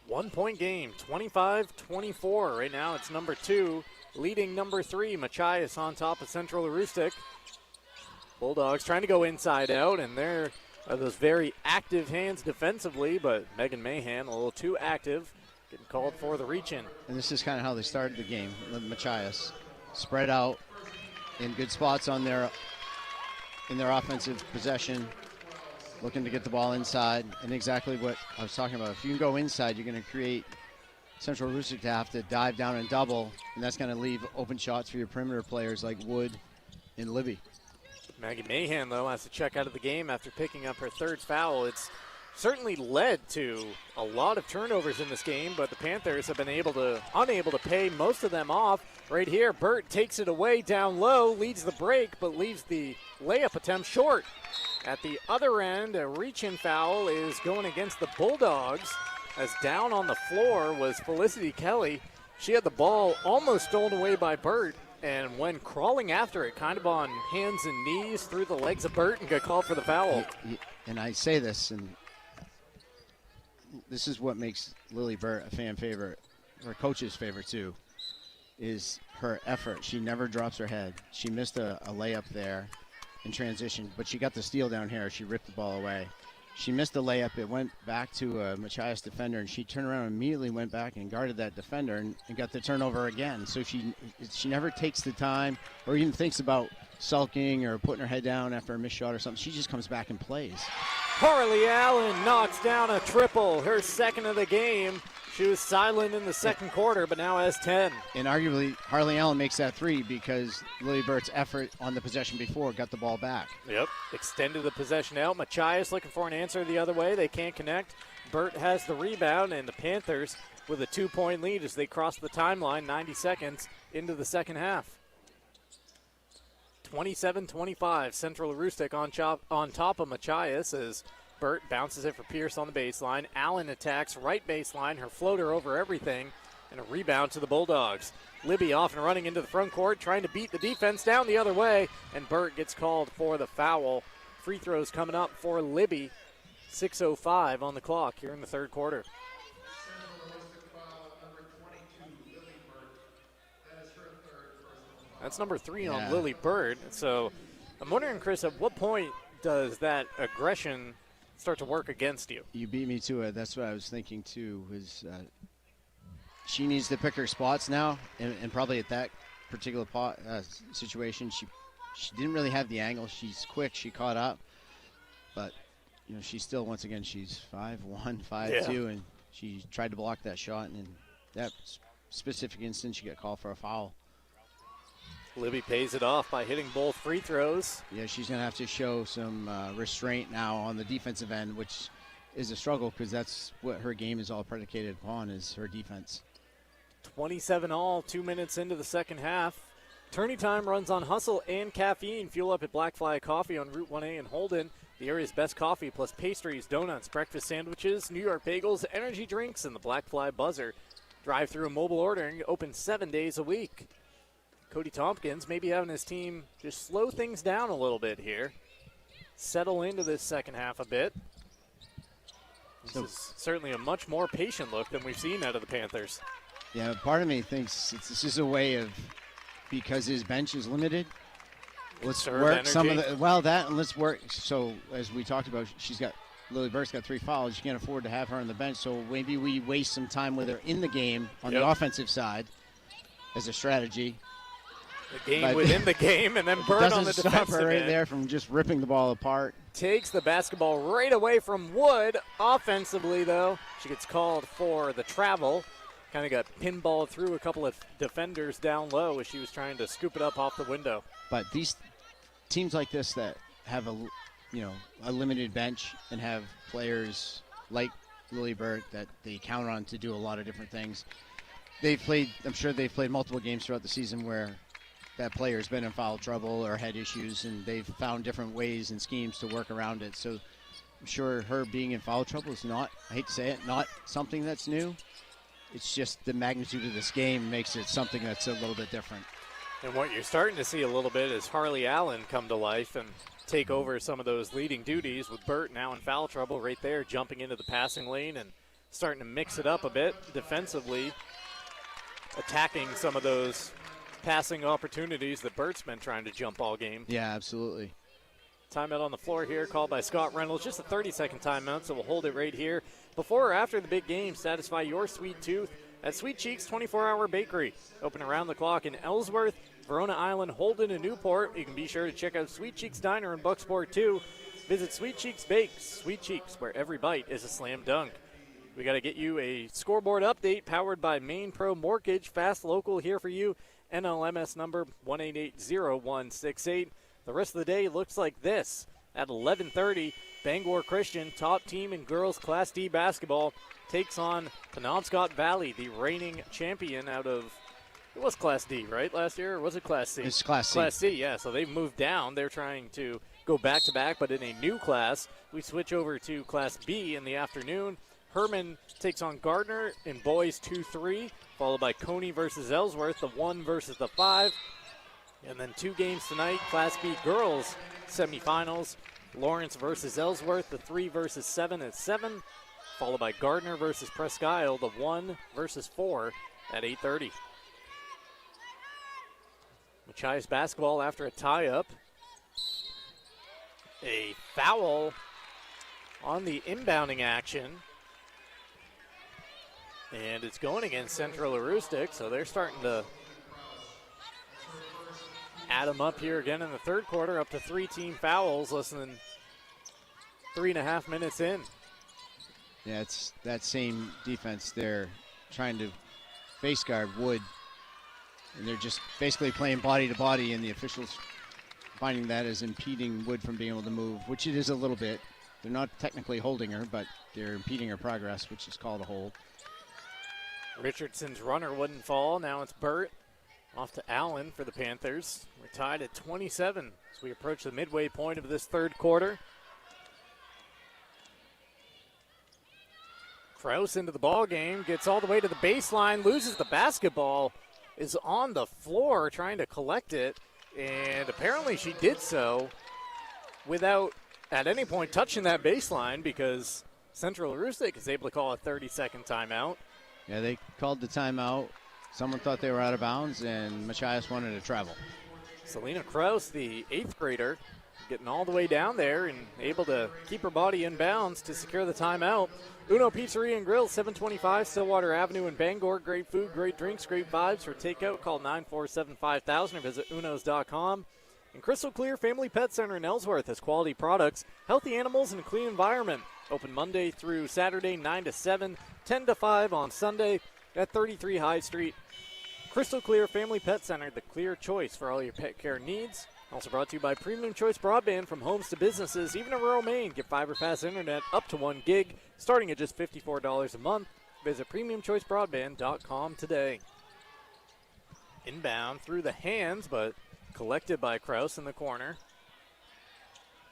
1 point game, 25-24. Right now it's number 2, leading number 3, Machias on top of Central Aroostook. Bulldogs trying to go inside out, and there are those very active hands defensively, but Megan Mahan a little too active, getting called for the reach-in. And this is kind of how they started the game. Machias spread out in good spots on their offensive possession, looking to get the ball inside, and exactly what I was talking about. If you can go inside, you're going to create Central Aroostook to have to dive down and double, and that's going to leave open shots for your perimeter players like Wood and Libby. Maggie Mahan, though, has to check out of the game after picking up her third foul. It's certainly led to a lot of turnovers in this game, but the Panthers have been unable to pay most of them off. Right here, Burt takes it away down low, leads the break, but leaves the layup attempt short. At the other end, a reach-in foul is going against the Bulldogs, as down on the floor was Felicity Kelly. She had the ball almost stolen away by Burt, and when crawling after it, kind of on hands and knees through the legs of Burt, and got called for the foul. And I say this, and this is what makes Lily Burt a fan favorite, or a coach's favorite too. is her effort. She never drops her head. She missed a layup there in transition, but she got the steal down here. She ripped the ball away. She missed a layup. It went back to a Machias defender, and she turned around and immediately went back and guarded that defender and got the turnover again. So she never takes the time or even thinks about sulking or putting her head down after a missed shot or something. She just comes back and plays. Harley Allen knocks down a triple, her second of the game. She was silent in the second quarter, but now has 10. And arguably, Harley Allen makes that three because Lily Burt's effort on the possession before got the ball back. Yep, extended the possession out. Machias looking for an answer the other way. They can't connect. Burt has the rebound, and the Panthers with a 2-point lead as they cross the timeline, 90 seconds into the second half. 27-25, Central Aroostook on top of Machias as Burt bounces it for Pierce on the baseline. Allen attacks right baseline, her floater over everything, and a rebound to the Bulldogs. Libby off and running into the front court, trying to beat the defense down the other way, and Burt gets called for the foul. Free throws coming up for Libby. 6:05 on the clock here in the third quarter. That's number 3 on Lily Bird. So I'm wondering, Chris, at what point does that aggression start to work against you? You beat me to it. That's what I was thinking too. She needs to pick her spots now, and probably at that particular situation, she didn't really have the angle. She's quick. She caught up, but she's still, once again, she's 5'1", 5'2", and she tried to block that shot, and in that specific instance, she got called for a foul. Libby pays it off by hitting both free throws. Yeah, she's going to have to show some restraint now on the defensive end, which is a struggle because that's what her game is all predicated upon, is her defense. 27 all, 2 minutes into the second half. Tourney time runs on hustle and caffeine. Fuel up at Black Fly Coffee on Route 1A in Holden. The area's best coffee plus pastries, donuts, breakfast sandwiches, New York bagels, energy drinks, and the Black Fly Buzzer. Drive-through mobile ordering, open 7 days a week. Cody Tompkins maybe having his team just slow things down a little bit here. Settle into this second half a bit. This is certainly a much more patient look than we've seen out of the Panthers. Yeah, part of me thinks this is a way of, because his bench is limited, let's work some of the, and let's work. So as we talked about, Lily Burt's got 3 fouls. You can't afford to have her on the bench, so maybe we waste some time with her in the game on the offensive side as a strategy. The game within the game, and then Burt on the defensive stop her right end. there from just ripping the ball apart. Takes the basketball right away from Wood. Offensively, though, she gets called for the travel. Kind of got pinballed through a couple of defenders down low as she was trying to scoop it up off the window. But these teams like this that have a limited bench and have players like Lily Burt that they count on to do a lot of different things. I'm sure they've played multiple games throughout the season where that player's been in foul trouble or had issues, and they've found different ways and schemes to work around it. So I'm sure her being in foul trouble is not, I hate to say it, not something that's new. It's just the magnitude of this game makes it something that's a little bit different. And what you're starting to see a little bit is Harley Allen come to life and take over some of those leading duties, with Burt now in foul trouble right there, jumping into the passing lane and starting to mix it up a bit defensively, attacking some of those passing opportunities that Burt's been trying to jump all game. Yeah, absolutely. Timeout on the floor here called by Scott Reynolds. Just a 30-second timeout, so we'll hold it right here. Before or after the big game, satisfy your sweet tooth at Sweet Cheeks 24-Hour Bakery. Open around the clock in Ellsworth, Verona Island, Holden, and Newport. You can be sure to check out Sweet Cheeks Diner in Bucksport, too. Visit Sweet Cheeks Bakes. Sweet Cheeks, where every bite is a slam dunk. We got to get you a scoreboard update powered by Maine Pro Mortgage. Fast local here for you. NLMS number 1880168. The rest of the day looks like this. At 11:30, Bangor Christian, top team in girls Class D basketball, takes on Penobscot Valley, the reigning champion out of, it was Class D, right, last year? Or was it Class C? It's Class C. Class C, yeah. So they've moved down. They're trying to go back-to-back, but in a new class. We switch over to Class B in the afternoon. Herman takes on Gardner in boys 2-3, followed by Coney versus Ellsworth, the 1 versus the 5. And then 2 games tonight, Class B girls semifinals. Lawrence versus Ellsworth, the 3 versus 7 at 7, followed by Gardner versus Presque Isle, the 1 versus 4 at 8:30. Machias basketball after a tie-up. A foul on the inbounding action. And it's going against Central Aroostook, so they're starting to add them up here again in the third quarter, up to 3 team fouls, less than 3.5 minutes in. Yeah, it's that same defense. They're trying to face guard Wood, and they're just basically playing body to body, and the officials finding that as impeding Wood from being able to move, which it is a little bit. They're not technically holding her, but they're impeding her progress, which is called a hold. Richardson's runner wouldn't fall. Now it's Burt off to Allen for the Panthers. We're tied at 27 as we approach the midway point of this third quarter. Kraus into the ball game, gets all the way to the baseline, loses the basketball, is on the floor trying to collect it, and apparently she did so without at any point touching that baseline because Central Aroostook is able to call a 30-second timeout. Yeah, they called the timeout. Someone thought they were out of bounds, and Machias wanted to travel. Selena Kraus, the 8th grader, getting all the way down there and able to keep her body in bounds to secure the timeout. Uno Pizzeria and Grill, 725 Stillwater Avenue in Bangor. Great food, great drinks, great vibes. For takeout, call 947-5000 or visit unos.com. And Crystal Clear Family Pet Center in Ellsworth has quality products, healthy animals, and a clean environment. Open Monday through Saturday, 9 to 7, 10 to 5 on Sunday at 33 High Street. Crystal Clear Family Pet Center, the clear choice for all your pet care needs. Also brought to you by Premium Choice Broadband, from homes to businesses, even in rural Maine. Get fiber fast internet up to 1 gig, starting at just $54 a month. Visit PremiumChoiceBroadband.com today. Inbound through the hands, but collected by Kraus in the corner.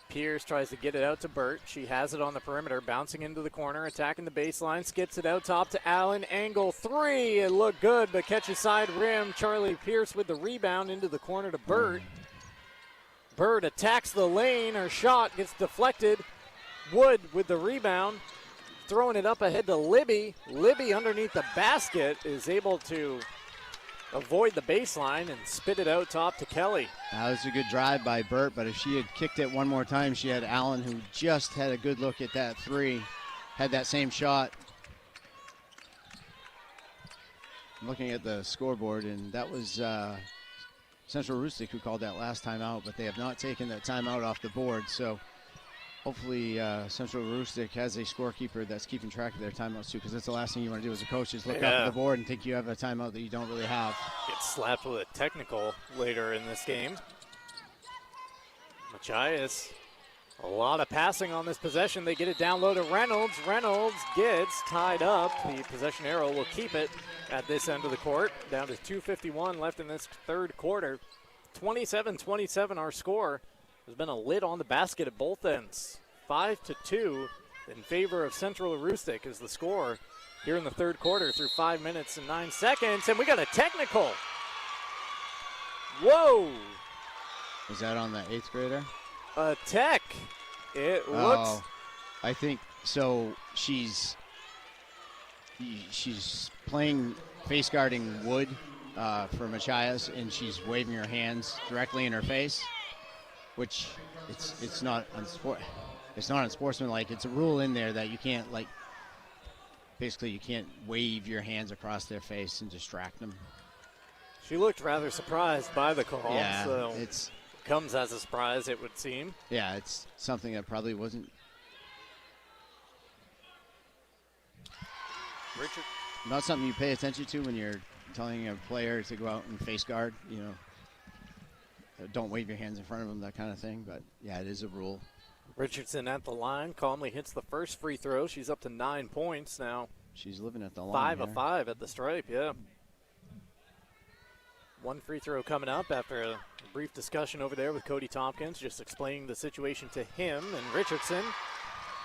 Pierce tries to get it out to Burt. She has it on the perimeter, bouncing into the corner, attacking the baseline, skips it out top to Allen. Angle 3, it looked good, but catches side rim. Charlie Pierce with the rebound into the corner to Burt. Burt attacks the lane. Her shot gets deflected. Wood with the rebound, throwing it up ahead to Libby. Libby underneath the basket is able to avoid the baseline and spit it out top to Kelly. That was a good drive by Burt, but if she had kicked it one more time, she had Allen, who just had a good look at that 3, had that same shot. I'm looking at the scoreboard, and that was Central Aroostook who called that last timeout, but they have not taken that timeout off the board. So hopefully Central Aroostook has a scorekeeper that's keeping track of their timeouts too, because that's the last thing you want to do as a coach is look up at the board and think you have a timeout that you don't really have. Gets slapped with a technical later in this game. Machias, a lot of passing on this possession. They get it down low to Reynolds. Reynolds gets tied up. The possession arrow will keep it at this end of the court. Down to 2:51 left in this third quarter. 27-27 our score. There's been a lid on the basket at both ends. 5-2 in favor of Central Aroostook is the score here in the third quarter through 5 minutes and 9 seconds. And we got a technical. Whoa. Was that on the 8th grader? A tech. It looks. I think so. She's playing face guarding Wood for Machias, and she's waving her hands directly in her face, which it's not unsportsmanlike. It's a rule in there that you can't, like, basically you can't wave your hands across their face and distract them. She looked rather surprised by the call. Yeah, so it comes as a surprise, it would seem. Yeah, it's something that probably wasn't. Richard. Not something you pay attention to when you're telling a player to go out and face guard, you know. Don't wave your hands in front of them, that kind of thing. But, yeah, it is a rule. Richardson at the line, calmly hits the first free throw. She's up to 9 points now. She's living at the line. 5 of 5 at the stripe, yeah. One free throw coming up after a brief discussion over there with Cody Tompkins, just explaining the situation to him. And Richardson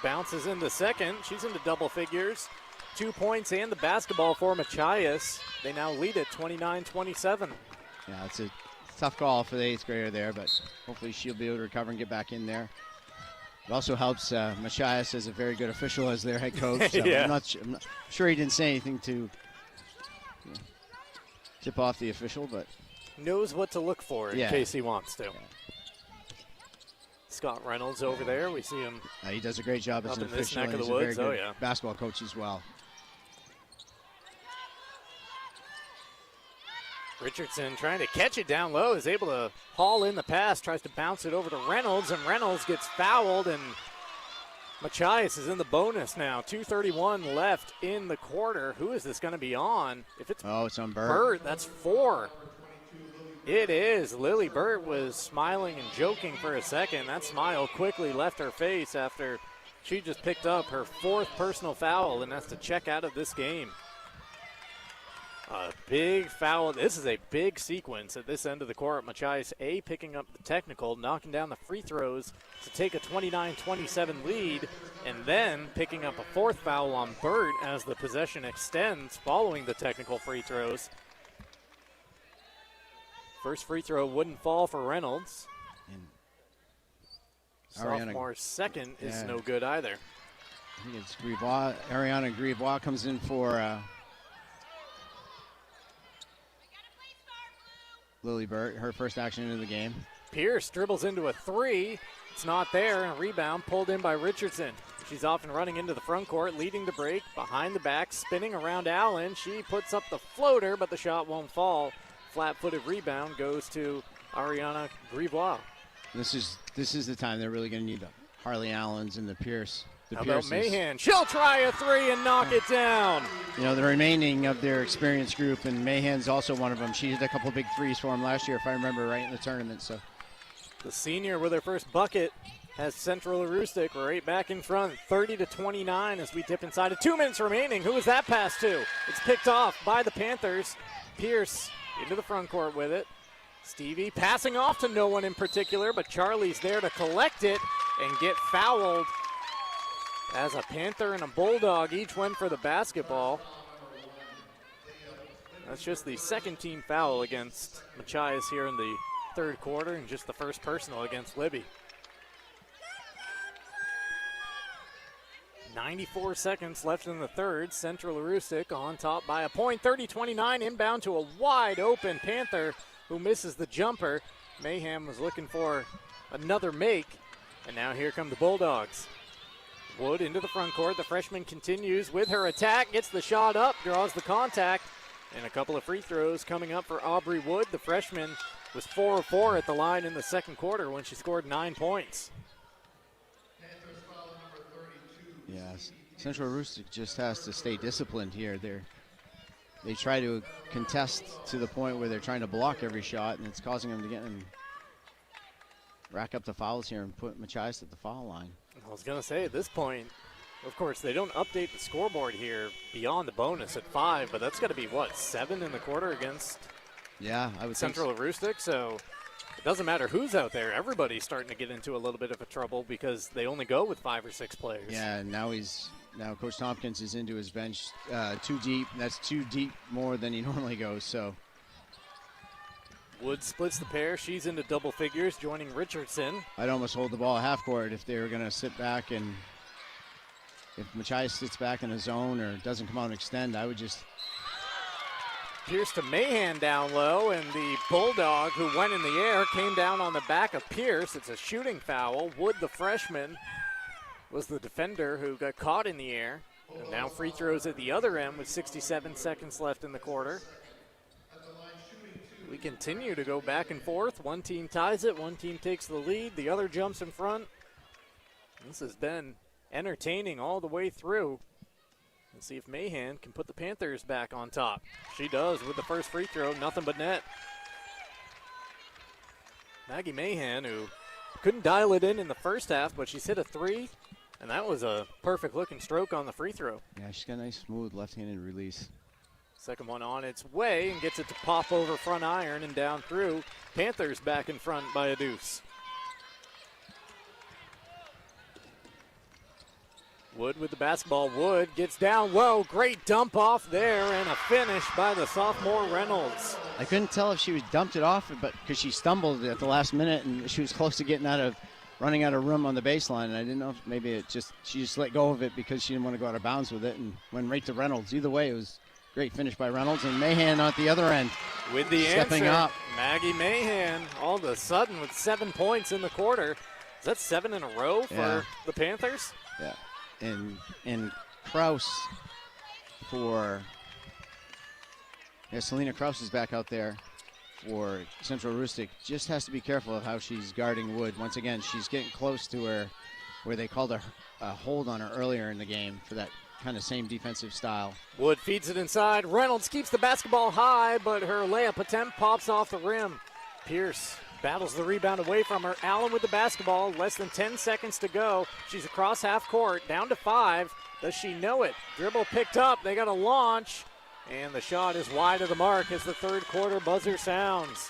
bounces in the second. She's into double figures. 2 points and the basketball for Machias. They now lead at 29-27. Yeah, it's a tough call for the 8th grader there, but hopefully she'll be able to recover and get back in there. It also helps Machias as a very good official as their head coach. So yeah. I'm not sure he didn't say anything to tip off the official, but knows what to look for in Yeah. case he wants to. Scott Reynolds over there. We see him. He does a great job as up an in this official. neck of He's the a very woods. good Oh, yeah. basketball coach as well. Richardson trying to catch it down low, is able to haul in the pass, tries to bounce it over to Reynolds, and Reynolds gets fouled, and Machias is in the bonus now. 2:31 left in the quarter. Who is this going to be on? If it's it's on Burt. Burt, that's 4. It is. Lily Burt was smiling and joking for a second. That smile quickly left her face after she just picked up her 4th personal foul and has to check out of this game. A big foul. This is a big sequence at this end of the court. Machias picking up the technical, knocking down the free throws to take a 29-27 lead, and then picking up a 4th foul on Burt as the possession extends following the technical free throws. First free throw wouldn't fall for Reynolds. And Sophomore's second is no good either. I think it's Grivois. Ariana Grivois comes in for Lily Burt, her first action into the game. Pierce dribbles into a 3. It's not there, and a rebound pulled in by Richardson. She's off and running into the front court, leading the break, behind the back, spinning around Allen. She puts up the floater, but the shot won't fall. Flat-footed rebound goes to Ariana Grivois. This is the time they're really going to need the Harley Allens and the Pierce. How about Mahan? She'll try a 3 and knock it down. You know, the remaining of their experienced group, and Mahan's also one of them. She hit a couple big threes for him last year, if I remember right, in the tournament. So the senior with her first bucket has Central Aroostook right back in front, 30-29 as we dip inside. 2 minutes remaining. Who is that pass to? It's picked off by the Panthers. Pierce into the front court with it. Stevie passing off to no one in particular, but Charlie's there to collect it and get fouled as a Panther and a Bulldog each went for the basketball. That's just the second team foul against Machias here in the third quarter, and just the first personal against Libby. 94 seconds left in the third. Central Aroostook on top by a point. 30-29, inbound to a wide open Panther who misses the jumper. Mayhem was looking for another make, and now here come the Bulldogs. Wood into the front court. The freshman continues with her attack, gets the shot up, draws the contact, and a couple of free throws coming up for Aubrey Wood. The freshman was 4 of 4 at the line in the second quarter when she scored 9 points. Yes, Central Aroostook just has to stay disciplined here. They try to contest to the point where they're trying to block every shot, and it's causing them to get and rack up the fouls here and put Machias at the foul line. I was going to say, at this point, of course, they don't update the scoreboard here beyond the bonus at 5, but that's got to be, 7 in the quarter against I would Central Aroostook, so it doesn't matter who's out there. Everybody's starting to get into a little bit of a trouble because they only go with 5 or 6 players. Yeah, and now Coach Tompkins is into his bench too deep. That's too deep more than he normally goes, so. Wood splits the pair. She's into double figures, joining Richardson. I'd almost hold the ball at half court if they were going to sit back, and if Machias sits back in a zone or doesn't come out and extend, I would just. Pierce to Mahan down low, and the Bulldog, who went in the air, came down on the back of Pierce. It's a shooting foul. Wood, the freshman, was the defender who got caught in the air. And now free throws at the other end with 67 seconds left in the quarter. We continue to go back and forth. One team ties it, one team takes the lead, the other jumps in front. This has been entertaining all the way through. Let's see if Mahan can put the Panthers back on top. She does with the first free throw, nothing but net. Maggie Mahan, who couldn't dial it in the first half, but she's hit a 3, and that was a perfect looking stroke on the free throw. Yeah, she's got a nice smooth left-handed release. Second one on its way and gets it to pop over front iron and down through. Panthers back in front by a deuce. Wood with the basketball. Wood gets down low. Great dump off there and a finish by the sophomore Reynolds. I couldn't tell if she was dumped it off, but because she stumbled at the last minute and she was close to running out of room on the baseline, and I didn't know if maybe she just let go of it because she didn't want to go out of bounds with it and went right to Reynolds. Either way, it was Great finish by Reynolds, and Mahan at the other end. With the stepping answer, up. Maggie Mahan all of a sudden with 7 points in the quarter. Is that 7 in a row for the Panthers? Yeah. And Kraus for Selena Kraus is back out there for Central Aroostook. Just has to be careful of how she's guarding Wood. Once again, she's getting close to her where they called a hold on her earlier in the game for that kind of same defensive style. Wood feeds it inside. Reynolds keeps the basketball high, but her layup attempt pops off the rim. Pierce battles the rebound away from her. Allen with the basketball. Less than 10 seconds to go. She's across half court, down to 5. Does she know it? Dribble picked up. They got a launch. And the shot is wide of the mark as the third quarter buzzer sounds.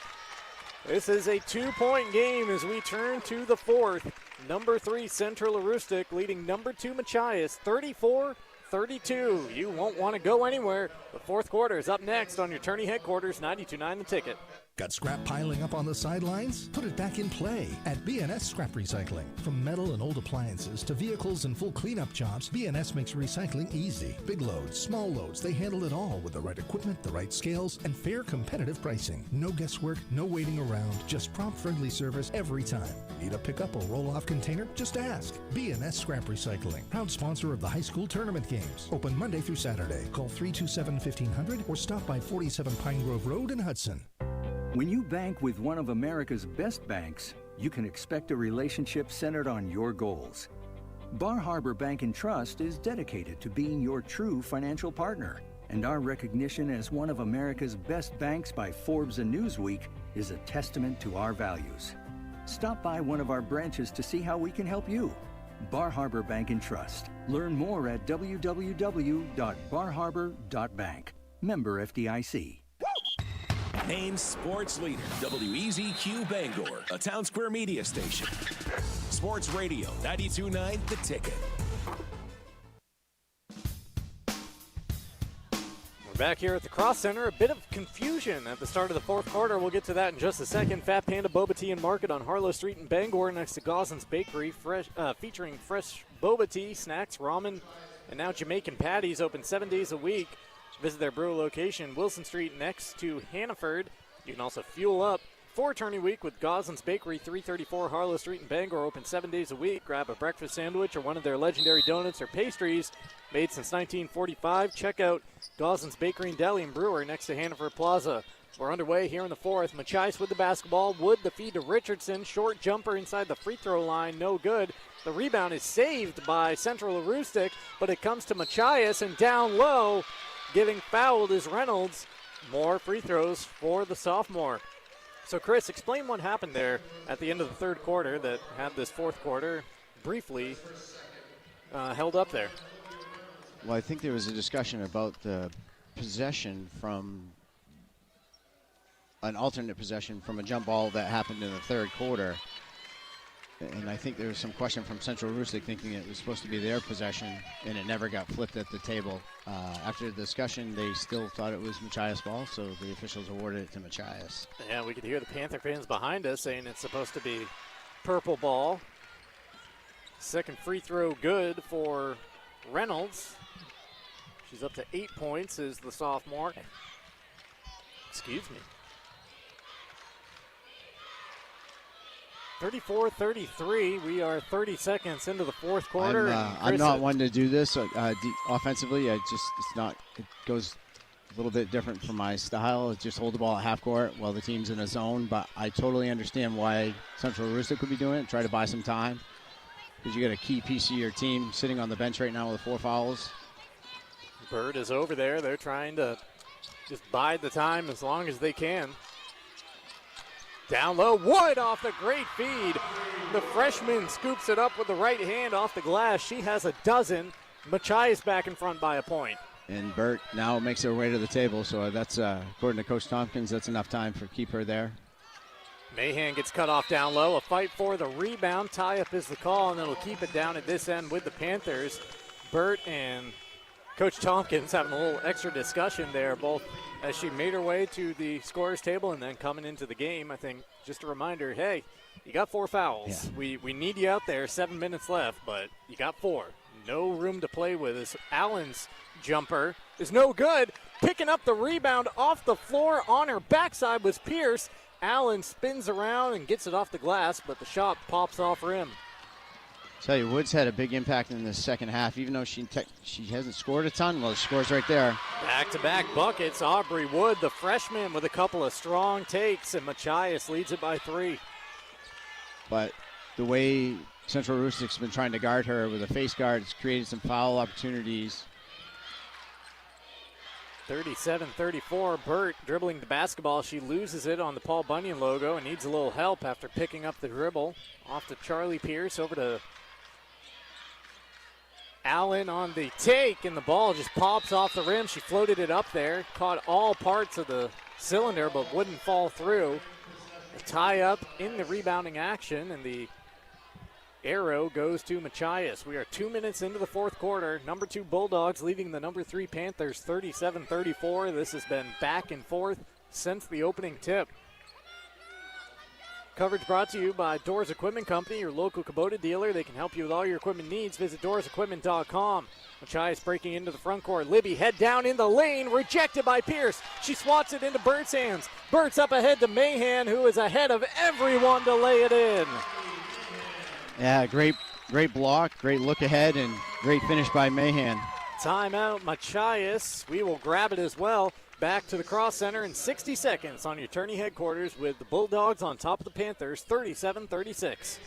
This is a 2-point game as we turn to the fourth. Number 3 Central Aroostook leading number 2 Machias 34-32. You won't want to go anywhere. The fourth quarter is up next on your Tourney headquarters, 92.9 The Ticket. Got scrap piling up on the sidelines? Put it back in play at BNS Scrap Recycling. From metal and old appliances to vehicles and full cleanup jobs, BNS makes recycling easy. Big loads, small loads, they handle it all with the right equipment, the right scales, and fair competitive pricing. No guesswork, no waiting around, just prompt friendly service every time. Need a pickup or roll-off container? Just ask. BNS Scrap Recycling, proud sponsor of the high school tournament games. Open Monday through Saturday. Call 327-1500 or stop by 47 Pine Grove Road in Hudson. When you bank with one of America's best banks, you can expect a relationship centered on your goals. Bar Harbor Bank and Trust is dedicated to being your true financial partner, and our recognition as one of America's best banks by Forbes and Newsweek is a testament to our values. Stop by one of our branches to see how we can help you. Bar Harbor Bank and Trust. Learn more at www.barharbor.bank. Member FDIC. Maine sports leader, WEZQ Bangor, a Town Square media station. Sports Radio, 92.9 The Ticket. We're back here at the Cross Center. A bit of confusion at the start of the fourth quarter. We'll get to that in just a second. Fat Panda Boba Tea and Market on Harlow Street in Bangor next to Goslin's Bakery, featuring fresh boba tea, snacks, ramen, and now Jamaican patties, open 7 days a week. Visit their brew location, Wilson Street next to Hannaford. You can also fuel up for Tourney Week with Goslin's Bakery, 334 Harlow Street in Bangor, open 7 days a week. Grab a breakfast sandwich or one of their legendary donuts or pastries made since 1945. Check out Goslin's Bakery and Deli and Brewer next to Hannaford Plaza. We're underway here in the fourth. Machias with the basketball. Wood the feed to Richardson. Short jumper inside the free throw line. No good. The rebound is saved by Central Aroostook, but it comes to Machias and down low. Getting fouled is Reynolds. More free throws for the sophomore. So, Chris, explain what happened there at the end of the third quarter that had this fourth quarter briefly held up there. Well, I think there was a discussion about the possession from an alternate possession from a jump ball that happened in the third quarter. And I think there was some question from Central Aroostook thinking it was supposed to be their possession, and it never got flipped at the table. After the discussion, they still thought it was Machias' ball, so the officials awarded it to Machias. Yeah, we could hear the Panther fans behind us saying it's supposed to be purple ball. Second free throw good for Reynolds. She's up to 8 points as the sophomore. Excuse me. 34-33. We are 30 seconds into the fourth quarter. I'm not one to do this offensively. It goes a little bit different from my style. It's just hold the ball at half court while the team's in a zone. But I totally understand why Central Aroostook would be doing it. Try to buy some time because you got a key piece of your team sitting on the bench right now with 4 fouls. Bird is over there. They're trying to just bide the time as long as they can. Down low, Wood off the great feed. The freshman scoops it up with the right hand off the glass. She has a dozen. Machias back in front by a point. And Burt now makes her way to the table, so that's, according to Coach Tompkins, that's enough time for keep her there. Mahan gets cut off down low. A fight for the rebound. Tie-up is the call, and it'll keep it down at this end with the Panthers. Burt and Coach Tompkins having a little extra discussion there, both as she made her way to the scorer's table and then coming into the game. I think just a reminder, hey, you got 4 fouls. Yeah. We need you out there, 7 minutes left, but you got 4. no room to play with as Allen's jumper is no good. Picking up the rebound off the floor on her backside was Pierce. Allen spins around and gets it off the glass, but the shot pops off rim. Tell you, Woods had a big impact in the second half, even though she hasn't scored a ton. Well, she scores right there. Back-to-back buckets. Aubrey Wood, the freshman, with a couple of strong takes, and Machias leads it by 3. But the way Central Aroostook's been trying to guard her with a face guard, it's created some foul opportunities. 37-34, Burt dribbling the basketball. She loses it on the Paul Bunyan logo and needs a little help after picking up the dribble. Off to Charlie Pierce, over to Allen on the take, and the ball just pops off the rim. She floated it up there, caught all parts of the cylinder, but wouldn't fall through. A tie-up in the rebounding action, and the arrow goes to Machias. We are 2 minutes into the fourth quarter. Number 2 Bulldogs leading the number 3 Panthers 37-34. This has been back and forth since the opening tip. Coverage brought to you by Doors Equipment Company, your local Kubota dealer. They can help you with all your equipment needs. Visit doorsequipment.com. Machias breaking into the front court. Libby head down in the lane, rejected by Pierce. She swats it into Burt's hands. Burt's up ahead to Mahan, who is ahead of everyone to lay it in. Yeah, great block, great look ahead, and great finish by Mahan. Timeout, Machias. We will grab it as well. Back to the Cross Center in 60 seconds on your tourney headquarters with the Bulldogs on top of the Panthers, 37-36.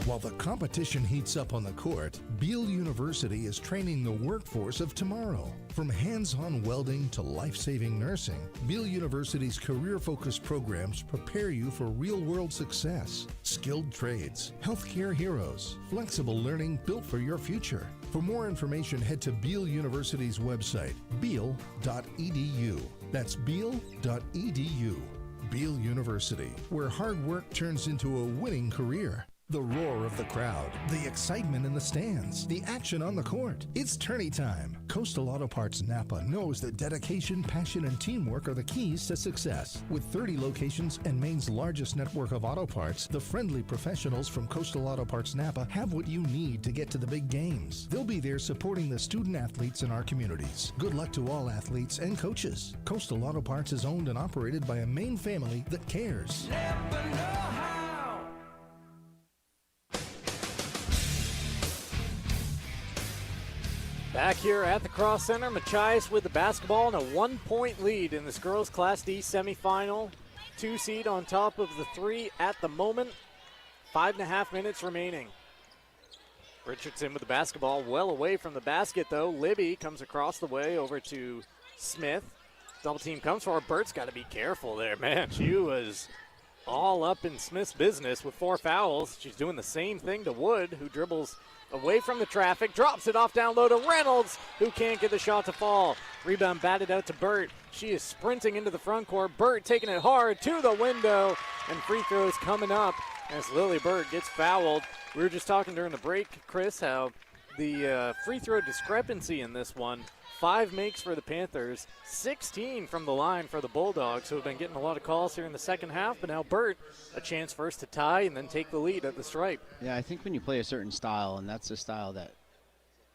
While the competition heats up on the court, Beale University is training the workforce of tomorrow. From hands-on welding to life-saving nursing, Beale University's career-focused programs prepare you for real-world success. Skilled trades, healthcare heroes, flexible learning built for your future. For more information, head to Beale University's website, beale.edu. That's beale.edu. Beale University, where hard work turns into a winning career. The roar of the crowd, the excitement in the stands, the action on the court. It's tourney time. Coastal Auto Parts Napa knows that dedication, passion, and teamwork are the keys to success. With 30 locations and Maine's largest network of auto parts, the friendly professionals from Coastal Auto Parts Napa have what you need to get to the big games. They'll be there supporting the student athletes in our communities. Good luck to all athletes and coaches. Coastal Auto Parts is owned and operated by a Maine family that cares. Back here at the Cross Center, Machias with the basketball and a 1-point lead in this girls Class D semifinal. 2 seed on top of the 3 at the moment. 5.5 minutes remaining. Richardson with the basketball well away from the basket though. Libby comes across the way over to Smith. Double team comes for her. Burt's got to be careful there, man. She was all up in Smith's business with 4 fouls. She's doing the same thing to Wood, who dribbles away from the traffic, drops it off down low to Reynolds, who can't get the shot to fall. Rebound batted out to Burt. She is sprinting into the front court. Burt taking it hard to the window, and free throws coming up as Lily Burt gets fouled. We were just talking during the break, Chris, how the free throw discrepancy in this one, 5 makes for the Panthers, 16 from the line for the Bulldogs, who have been getting a lot of calls here in the second half. But now Burt, a chance first to tie and then take the lead at the stripe. Yeah, I think when you play a certain style, and that's the style that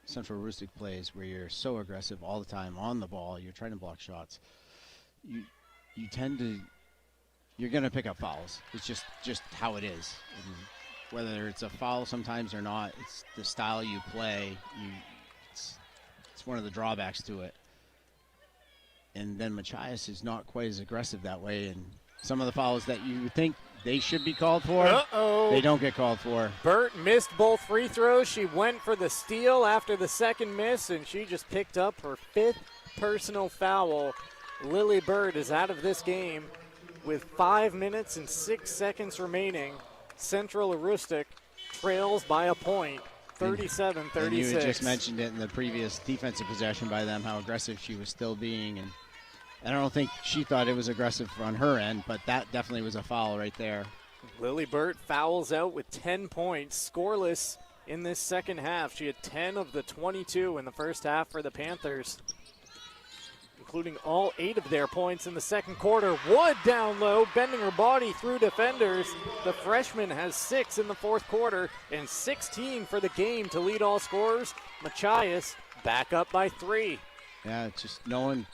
Central Aroostook plays, where you're so aggressive all the time on the ball, you're trying to block shots, you tend to, you're going to pick up fouls. It's just how it is. And whether it's a foul sometimes or not, it's the style you play. It's one of the drawbacks to it. And then Machias is not quite as aggressive that way, and some of the fouls that you think they should be called for, they don't get called for. Burt missed both free throws. She went for the steal after the second miss, and she just picked up her 5th personal foul. Lily Burt is out of this game with 5 minutes and 6 seconds remaining. Central Aroostook trails by a point. 37-36. And you had just mentioned it in the previous defensive possession by them, how aggressive she was still being. And I don't think she thought it was aggressive on her end, but that definitely was a foul right there. Lily Burt fouls out with 10 points, scoreless in this second half. She had 10 of the 22 in the first half for the Panthers. including all 8 of their points in the second quarter. Wood down low, bending her body through defenders. The freshman has 6 in the fourth quarter and 16 for the game to lead all scorers. Machias back up by 3. Yeah, just no one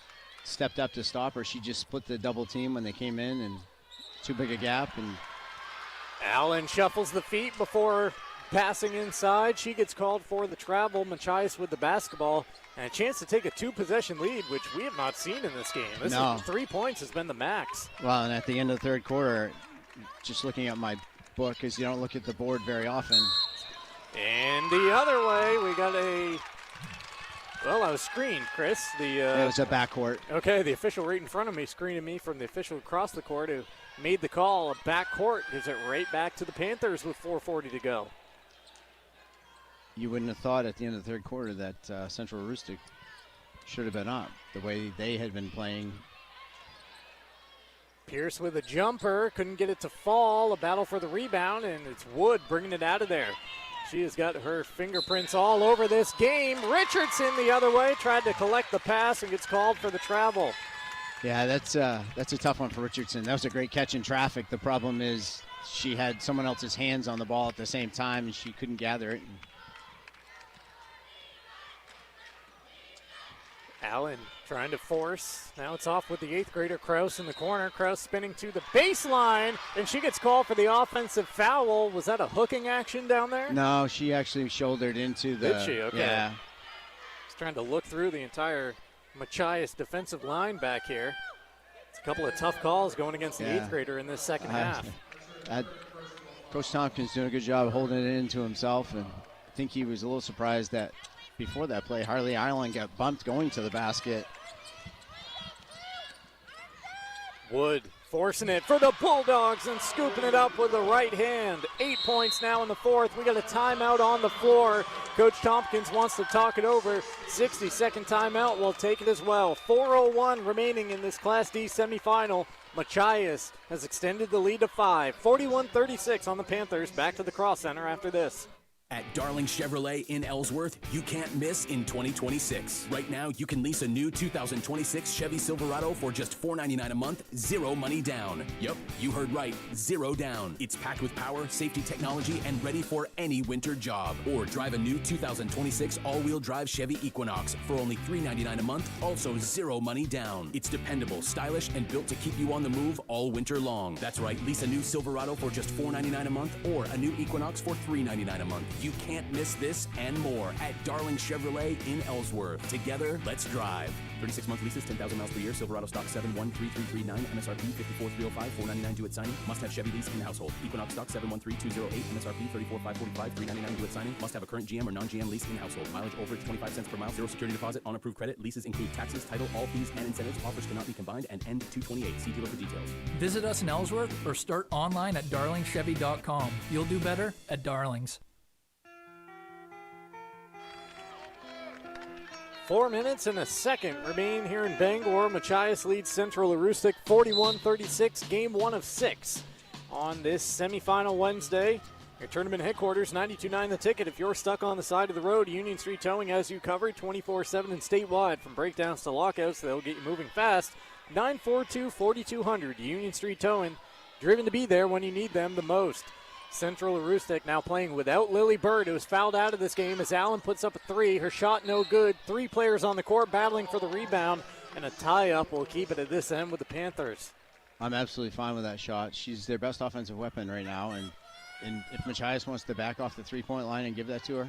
stepped up to stop her. She just split the double team when they came in, and too big a gap. And Allen shuffles the feet before passing inside. She gets called for the travel. Machias with the basketball and a chance to take a 2-possession lead, which we have not seen in this game. This is 3 points has been the max. Well, and at the end of the third quarter, just looking at my book, because you don't look at the board very often. And the other way, we got I was screened, Chris. It was a backcourt. Okay, the official right in front of me screening me from the official across the court who made the call. A backcourt gives it right back to the Panthers with 4:40 to go. You wouldn't have thought at the end of the third quarter that Central Aroostook should have been up the way they had been playing. Pierce with a jumper, couldn't get it to fall. A battle for the rebound, and it's Wood bringing it out of there. She has got her fingerprints all over this game. Richardson the other way, tried to collect the pass and gets called for the travel. Yeah, that's a tough one for Richardson. That was a great catch in traffic. The problem is she had someone else's hands on the ball at the same time, and she couldn't gather it. Allen trying to force. Now it's off with the 8th grader Kraus in the corner. Kraus spinning to the baseline, and she gets called for the offensive foul. Was that a hooking action down there? No, she actually shouldered into the... Did she? Okay. Yeah. Just trying to look through the entire Machias defensive line back here. It's a couple of tough calls going against the 8th grader in this second half. Coach Tompkins doing a good job of holding it into himself, and I think he was a little surprised that before that play, Harley Island got bumped going to the basket. Wood forcing it for the Bulldogs and scooping it up with the right hand. 8 points now in the fourth. We got a timeout on the floor. Coach Tompkins wants to talk it over. 60-second timeout. We'll take it as well. 4:01 remaining in this Class D semifinal. Machias has extended the lead to 5. 41-36 on the Panthers. Back to the Cross Center after this. At Darling Chevrolet in Ellsworth, you can't miss in 2026. Right now, you can lease a new 2026 Chevy Silverado for just $499 a month, 0 money down. Yep, you heard right, 0 down. It's packed with power, safety technology, and ready for any winter job. Or drive a new 2026 all-wheel drive Chevy Equinox for only $399 a month, also 0 money down. It's dependable, stylish, and built to keep you on the move all winter long. That's right, lease a new Silverado for just $499 a month or a new Equinox for $399 a month. You can't miss this and more at Darling Chevrolet in Ellsworth. Together, let's drive. 36-month leases, 10,000 miles per year. Silverado stock 713339. MSRP 54305. $499 due at signing. Must have Chevy lease in the household. Equinox stock 713,208. MSRP 34545. $399 due at signing. Must have a current GM or non-GM lease in household. Mileage overage 25 cents per mile. 0 security deposit on approved credit. Leases include taxes, title, all fees, and incentives. Offers cannot be combined and end 2/28. See dealer for details. Visit us in Ellsworth or start online at darlingchevy.com. You'll do better at Darlings. 4 minutes and a second remain here in Bangor. Machias leads Central Aroostook 41-36, game 1 of 6 on this semifinal Wednesday. Your tournament headquarters, 92.9 The Ticket. If you're stuck on the side of the road, Union Street Towing has you covered 24/7 and statewide. From breakdowns to lockouts, they'll get you moving fast. 942-4200, Union Street Towing, driven to be there when you need them the most. Central Aroostook now playing without Lily Bird, who was fouled out of this game as Allen puts up a 3. Her shot no good. 3 players on the court battling for the rebound, and a tie-up will keep it at this end with the Panthers. I'm absolutely fine with that shot. She's their best offensive weapon right now, and if Machias wants to back off the three-point line and give that to her,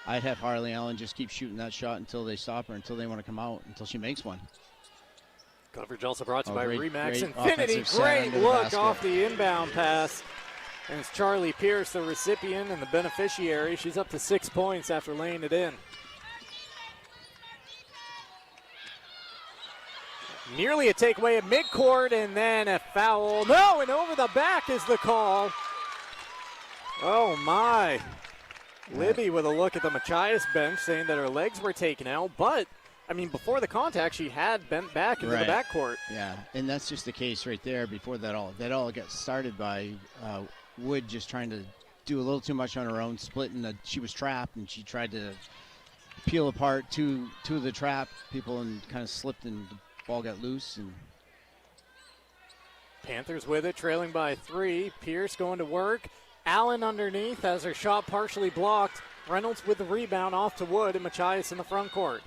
I'd have Harley Allen just keep shooting that shot until they stop her, until they want to come out, until she makes one. Coverage also brought to you by great Remax Infinity. Great look off the inbound pass. And it's Charlie Pierce, the recipient and the beneficiary. She's up to 6 points after laying it in. Nearly a takeaway at midcourt, and then a foul. No, and over the back is the call. Oh, my. Libby with a look at the Machias bench saying that her legs were taken out, but I mean, before the contact, she had bent back into the backcourt. Yeah, and that's just the case right there. Before that all got started by Wood just trying to do a little too much on her own, splitting. She was trapped, and she tried to peel apart two of the trap people and kind of slipped and Ball got loose, and Panthers with it, trailing by 3. Pierce going to work. Allen underneath has her shot partially blocked. Reynolds with the rebound off to Wood, and Machias in the front court.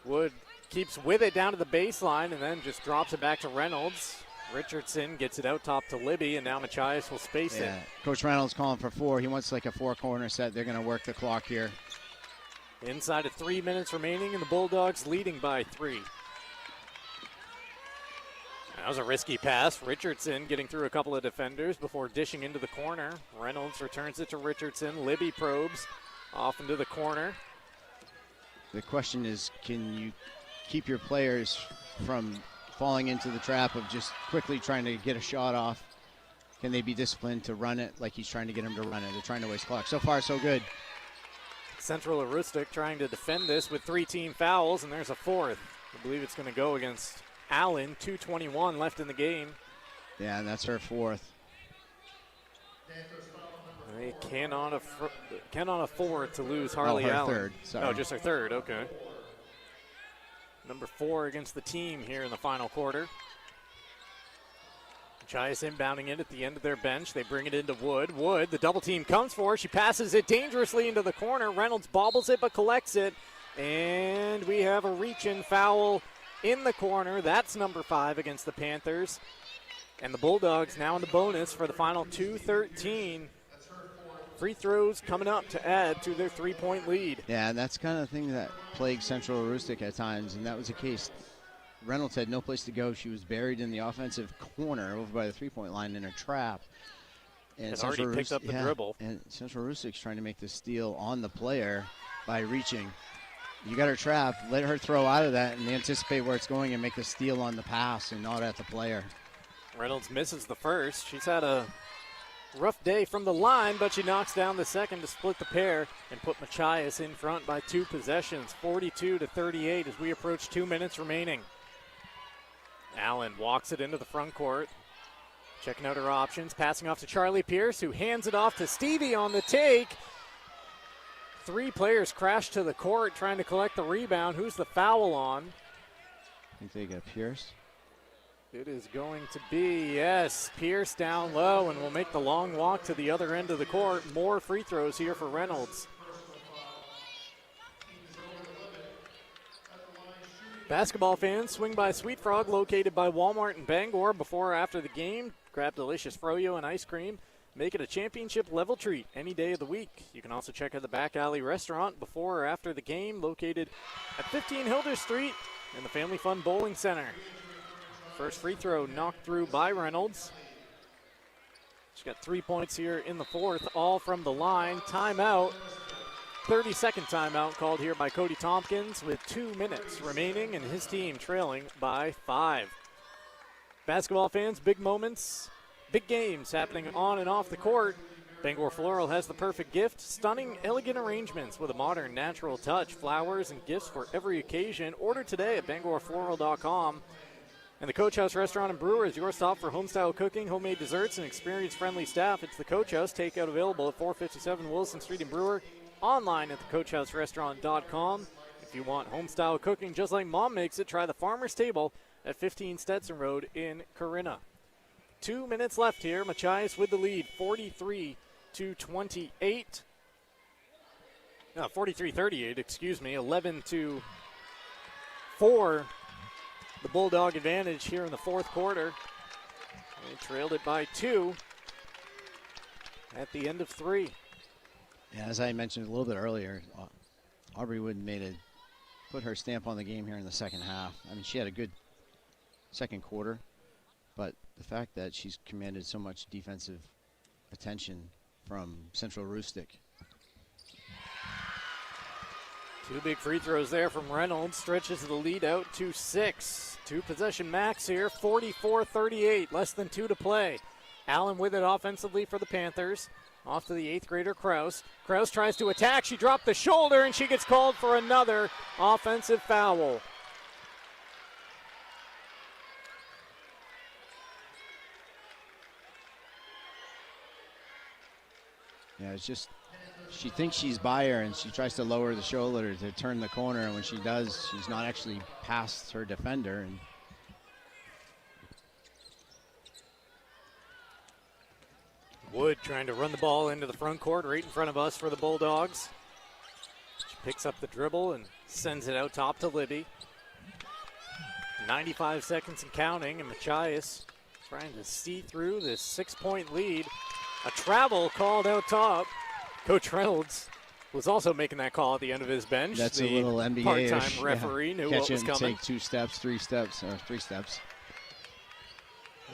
Wood keeps with it down to the baseline and then just drops it back to Reynolds. Richardson gets it out top to Libby, and now Machias will space it. Coach Reynolds calling for 4. He wants like a 4-corner set. They're going to work the clock here. Inside of 3 minutes remaining, and the Bulldogs leading by 3. That was a risky pass. Richardson getting through a couple of defenders before dishing into the corner. Reynolds returns it to Richardson. Libby probes off into the corner. The question is, can you keep your players from falling into the trap of just quickly trying to get a shot off? Can they be disciplined to run it like he's trying to get them to run it? They're trying to waste clock. So far, so good. Central Aroostook trying to defend this with 3 team fouls, and there's a 4th. I believe it's going to go against Allen. 2:21 left in the game. Yeah, and that's her 4th. They cannot afford to lose Harley Allen. Third. Sorry. Oh, just her 3rd. Okay. Number 4 against the team here in the final quarter. Machias inbounding it at the end of their bench. They bring it into Wood. Wood, the double team comes for her. She passes it dangerously into the corner. Reynolds bobbles it but collects it. And we have a reach-in foul in the corner. That's number 5 against the Panthers. And the Bulldogs now in the bonus for the final 2:13. Free throws coming up to add to their 3-point lead. Yeah, and that's kind of the thing that plagues Central Aroostook at times, and that was the case. Reynolds had no place to go. She was buried in the offensive corner over by the 3-point line in a trap. And had already picked up the dribble. And Central Aroostook's trying to make the steal on the player by reaching. You got her trapped. Let her throw out of that and anticipate where it's going and make the steal on the pass and not at the player. Reynolds misses the first. She's had a rough day from the line, but she knocks down the second to split the pair and put Machias in front by 2 possessions, 42-38 as we approach 2 minutes remaining. Allen walks it into the front court, checking out her options, passing off to Charlie Pierce, who hands it off to Stevie on the take. 3 players crash to the court trying to collect the rebound. Who's the foul on? I think they got Pierce. It is going to be, yes, Pierce down low, and will make the long walk to the other end of the court. More free throws here for Reynolds. Basketball fans, swing by Sweet Frog, located by Walmart in Bangor. Before or after the game, grab delicious froyo and ice cream. Make it a championship-level treat any day of the week. You can also check out the Back Alley Restaurant before or after the game, located at 15 Hilder Street in the Family Fun Bowling Center. First free throw knocked through by Reynolds. She's got 3 points here in the 4th, all from the line. Timeout. 30-second timeout called here by Cody Tompkins with 2 minutes remaining and his team trailing by 5. Basketball fans, big moments, big games happening on and off the court. Bangor Floral has the perfect gift. Stunning, elegant arrangements with a modern, natural touch. Flowers and gifts for every occasion. Order today at bangorfloral.com. And the Coach House Restaurant and Brewer is your stop for home-style cooking, homemade desserts, and experience-friendly staff. It's the Coach House. Takeout available at 457 Wilson Street in Brewer. Online at thecoachhouserestaurant.com. If you want home-style cooking just like Mom makes it, try the Farmer's Table at 15 Stetson Road in Corinna. 2 minutes left here. Machias with the lead, 43-28. 43-38, excuse me. 11-4. The Bulldog advantage here in the 4th quarter. They trailed it by 2 at the end of 3. Yeah, as I mentioned a little bit earlier, Aubrey Wood put her stamp on the game here in the second half. I mean, she had a good second quarter, but the fact that she's commanded so much defensive attention from Central Aroostook. 2 big free throws there from Reynolds. Stretches the lead out to 6. 2 possession max here, 44-38. Less than 2 to play. Allen with it offensively for the Panthers. Off to the 8th grader Kraus. Kraus tries to attack. She dropped the shoulder, and she gets called for another offensive foul. Yeah, it's just she thinks she's by her, and she tries to lower the shoulder to turn the corner, and when she does, she's not actually past her defender. And Wood trying to run the ball into the front court right in front of us for the Bulldogs. She picks up the dribble and sends it out top to Libby. 95 seconds and counting, and Machias trying to see through this 6-point lead. A travel called out top. Coach Reynolds was also making that call at the end of his bench. that's the a little NBA-ish. part-time referee knew Catch what was it and coming. take 2 steps, 3 steps, or 3 steps.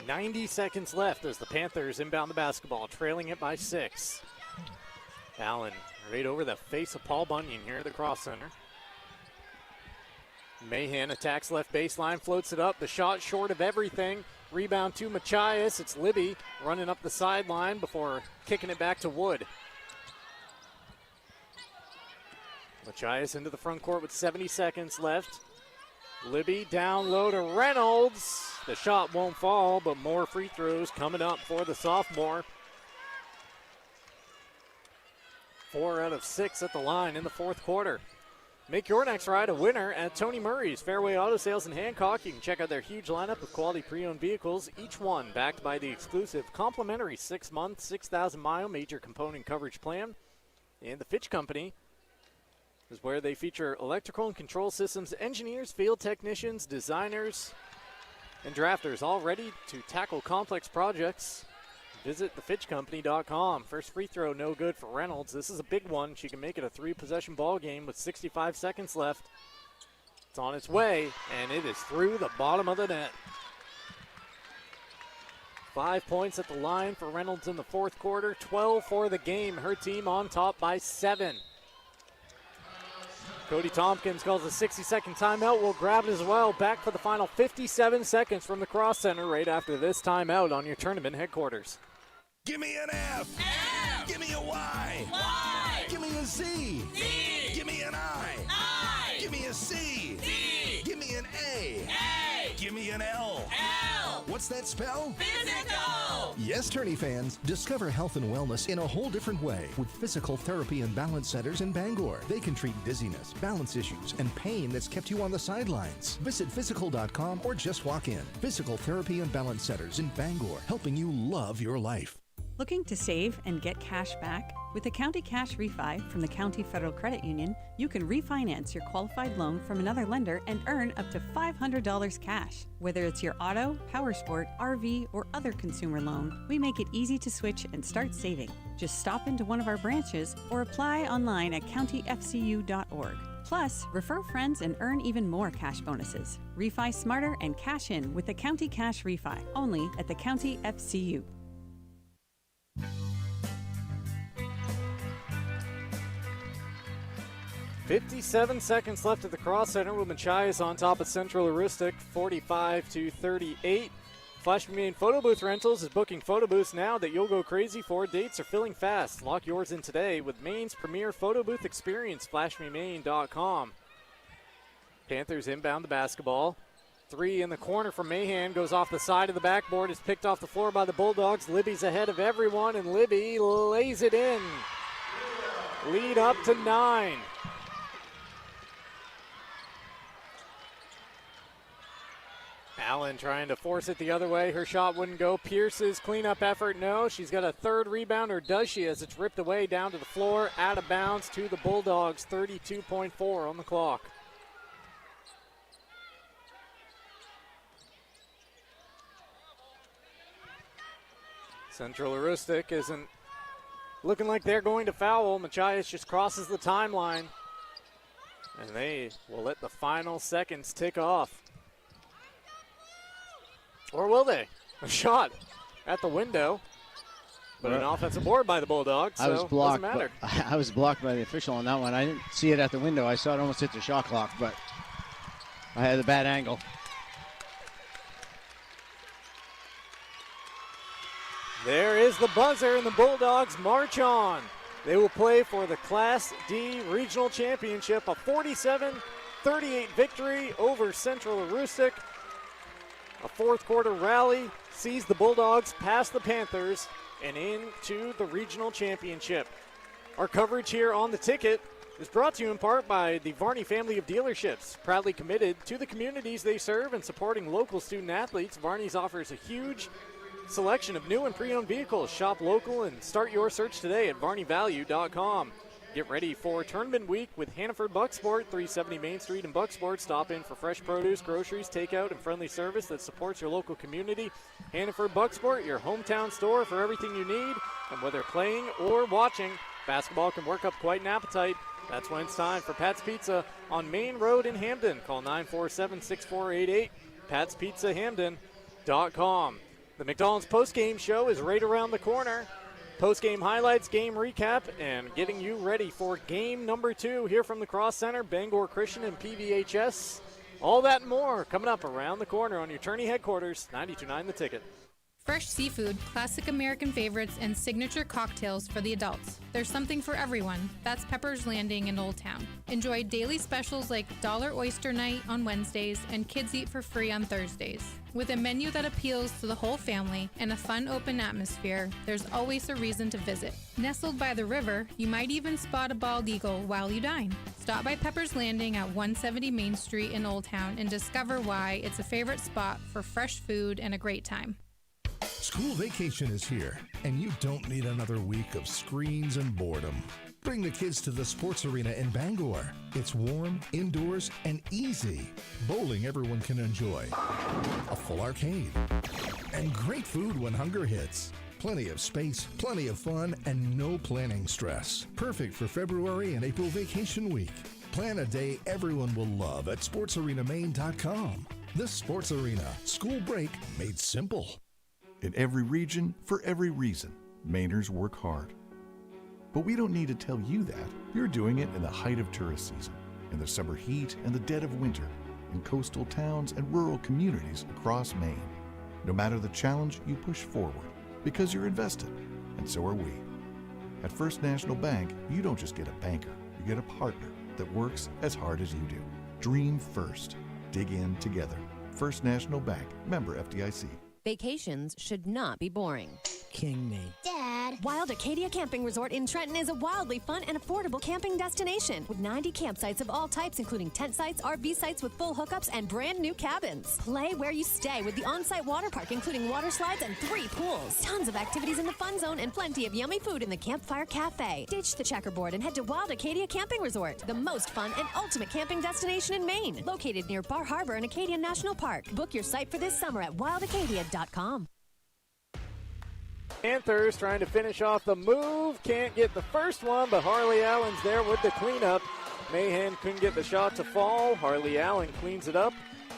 90 seconds left as the Panthers inbound the basketball, trailing it by 6. Allen right over the face of Paul Bunyan here at the cross center. Mahan attacks left baseline, floats it up. The shot short of everything. Rebound to Machias. It's Libby running up the sideline before kicking it back to Wood. Machias into the front court with 70 seconds left. Libby down low to Reynolds. The shot won't fall, but more free throws coming up for the sophomore. 4 out of 6 at the line in the fourth quarter. Make your next ride a winner at Tony Murray's Fairway Auto Sales in Hancock. You can check out their huge lineup of quality pre-owned vehicles, each one backed by the exclusive complimentary 6-month, 6,000-mile major component coverage plan. And the Fitch Company is where they feature electrical and control systems engineers, field technicians, designers, and drafters, all ready to tackle complex projects. Visit thefitchcompany.com. First free throw, no good for Reynolds. This is a big one. She can make it a 3-possession ball game with 65 seconds left. It's on its way, and it is through the bottom of the net. 5 points at the line for Reynolds in the fourth quarter. 12 for the game. Her team on top by 7. Cody Tompkins calls a 60-second timeout. We'll grab it as well. Back for the final 57 seconds from the cross center right after this timeout on your tournament headquarters. Give me an F. F. Give me a Y. Y. Give me a Z. Z. Give me an I. Give me a C. C. Give me an A. A. Give me an L. L. What's that spell? Physical. Yes, Tourney fans, discover health and wellness in a whole different way with Physical Therapy and Balance Centers in Bangor. They can treat dizziness, balance issues, and pain that's kept you on the sidelines. Visit physical.com or just walk in. Physical Therapy and Balance Centers in Bangor, helping you love your life. Looking to save and get cash back? With the County Cash Refi from the County Federal Credit Union, you can refinance your qualified loan from another lender and earn up to $500 cash. Whether it's your auto, powersport, RV, or other consumer loan, we make it easy to switch and start saving. Just stop into one of our branches or apply online at countyfcu.org. Plus, refer friends and earn even more cash bonuses. Refi smarter and cash in with the County Cash Refi, only at the County FCU. 57 seconds left at the cross center with Machias on top of Central Aroostook, 45-38. Flashing Maine Photo Booth Rentals is booking photo booths now that you'll go crazy for. Dates are filling fast. Lock yours in today with Maine's premier photo booth experience, flashmemaine.com. Panthers inbound the basketball. 3 in the corner from Mahan, goes off the side of the backboard, is picked off the floor by the Bulldogs. Libby's ahead of everyone, and Libby lays it in. Lead up to 9. Allen trying to force it the other way. Her shot wouldn't go. Pierce's cleanup effort, no. She's got a third rebound, or does she, as it's ripped away down to the floor, out of bounds to the Bulldogs. 32.4 on the clock. Central Aroostook isn't looking like they're going to foul. Machias just crosses the timeline, and they will let the final seconds tick off. Or will they? A shot at the window, but an offensive board by the Bulldogs, so I was blocked, doesn't matter. I was blocked by the official on that one. I didn't see it at the window. I saw it almost hit the shot clock, but I had a bad angle. There is the buzzer, and the Bulldogs march on. They will play for the Class D Regional Championship, a 47-38 victory over Central Aroostook. A fourth quarter rally sees the Bulldogs pass the Panthers and into the regional championship. Our coverage here on The Ticket is brought to you in part by the Varney family of dealerships, proudly committed to the communities they serve and supporting local student athletes. Varney's offers a huge selection of new and pre-owned vehicles. Shop local and start your search today at varneyvalue.com. Get ready for tournament week with Hannaford Bucksport, 370 Main Street in Bucksport. Stop in for fresh produce, groceries, takeout, and friendly service that supports your local community. Hannaford Bucksport, your hometown store for everything you need. And whether playing or watching, basketball can work up quite an appetite. That's when it's time for Pat's Pizza on Main Road in Hamden. Call 947-6488, patspizzahamden.com. The McDonald's postgame show is right around the corner. Post-game highlights, game recap, and getting you ready for game number 2 here from the Cross Center, Bangor Christian and PVHS. All that and more coming up around the corner on your tourney headquarters, 92.9 The Ticket. Fresh seafood, classic American favorites, and signature cocktails for the adults. There's something for everyone. That's Pepper's Landing in Old Town. Enjoy daily specials like Dollar Oyster Night on Wednesdays and Kids Eat for Free on Thursdays. With a menu that appeals to the whole family and a fun open atmosphere, there's always a reason to visit. Nestled by the river, you might even spot a bald eagle while you dine. Stop by Pepper's Landing at 170 Main Street in Old Town and discover why it's a favorite spot for fresh food and a great time. School vacation is here, and you don't need another week of screens and boredom. Bring the kids to the sports arena in Bangor. It's warm, indoors, and easy. Bowling everyone can enjoy. A full arcade. And great food when hunger hits. Plenty of space, plenty of fun, and no planning stress. Perfect for February and April vacation week. Plan a day everyone will love at sportsarenamaine.com. The Sports Arena. School break made simple. In every region, for every reason, Mainers work hard. But we don't need to tell you that. You're doing it in the height of tourist season, in the summer heat and the dead of winter, in coastal towns and rural communities across Maine. No matter the challenge, you push forward because you're invested, and so are we. At First National Bank, you don't just get a banker, you get a partner that works as hard as you do. Dream first. Dig in together. First National Bank, member FDIC. Vacations should not be boring. King me. Dad. Wild Acadia Camping Resort in Trenton is a wildly fun and affordable camping destination with 90 campsites of all types, including tent sites, RV sites with full hookups, and brand new cabins. Play where you stay with the on-site water park, including water slides and 3 pools. Tons of activities in the fun zone and plenty of yummy food in the Campfire Cafe. Ditch the checkerboard and head to Wild Acadia Camping Resort, the most fun and ultimate camping destination in Maine. Located near Bar Harbor and Acadia National Park. Book your site for this summer at wildacadia.com. Panthers trying to finish off the move. Can't get the first one, but Harley Allen's there with the cleanup. Mahan couldn't get the shot to fall. Harley Allen cleans it up.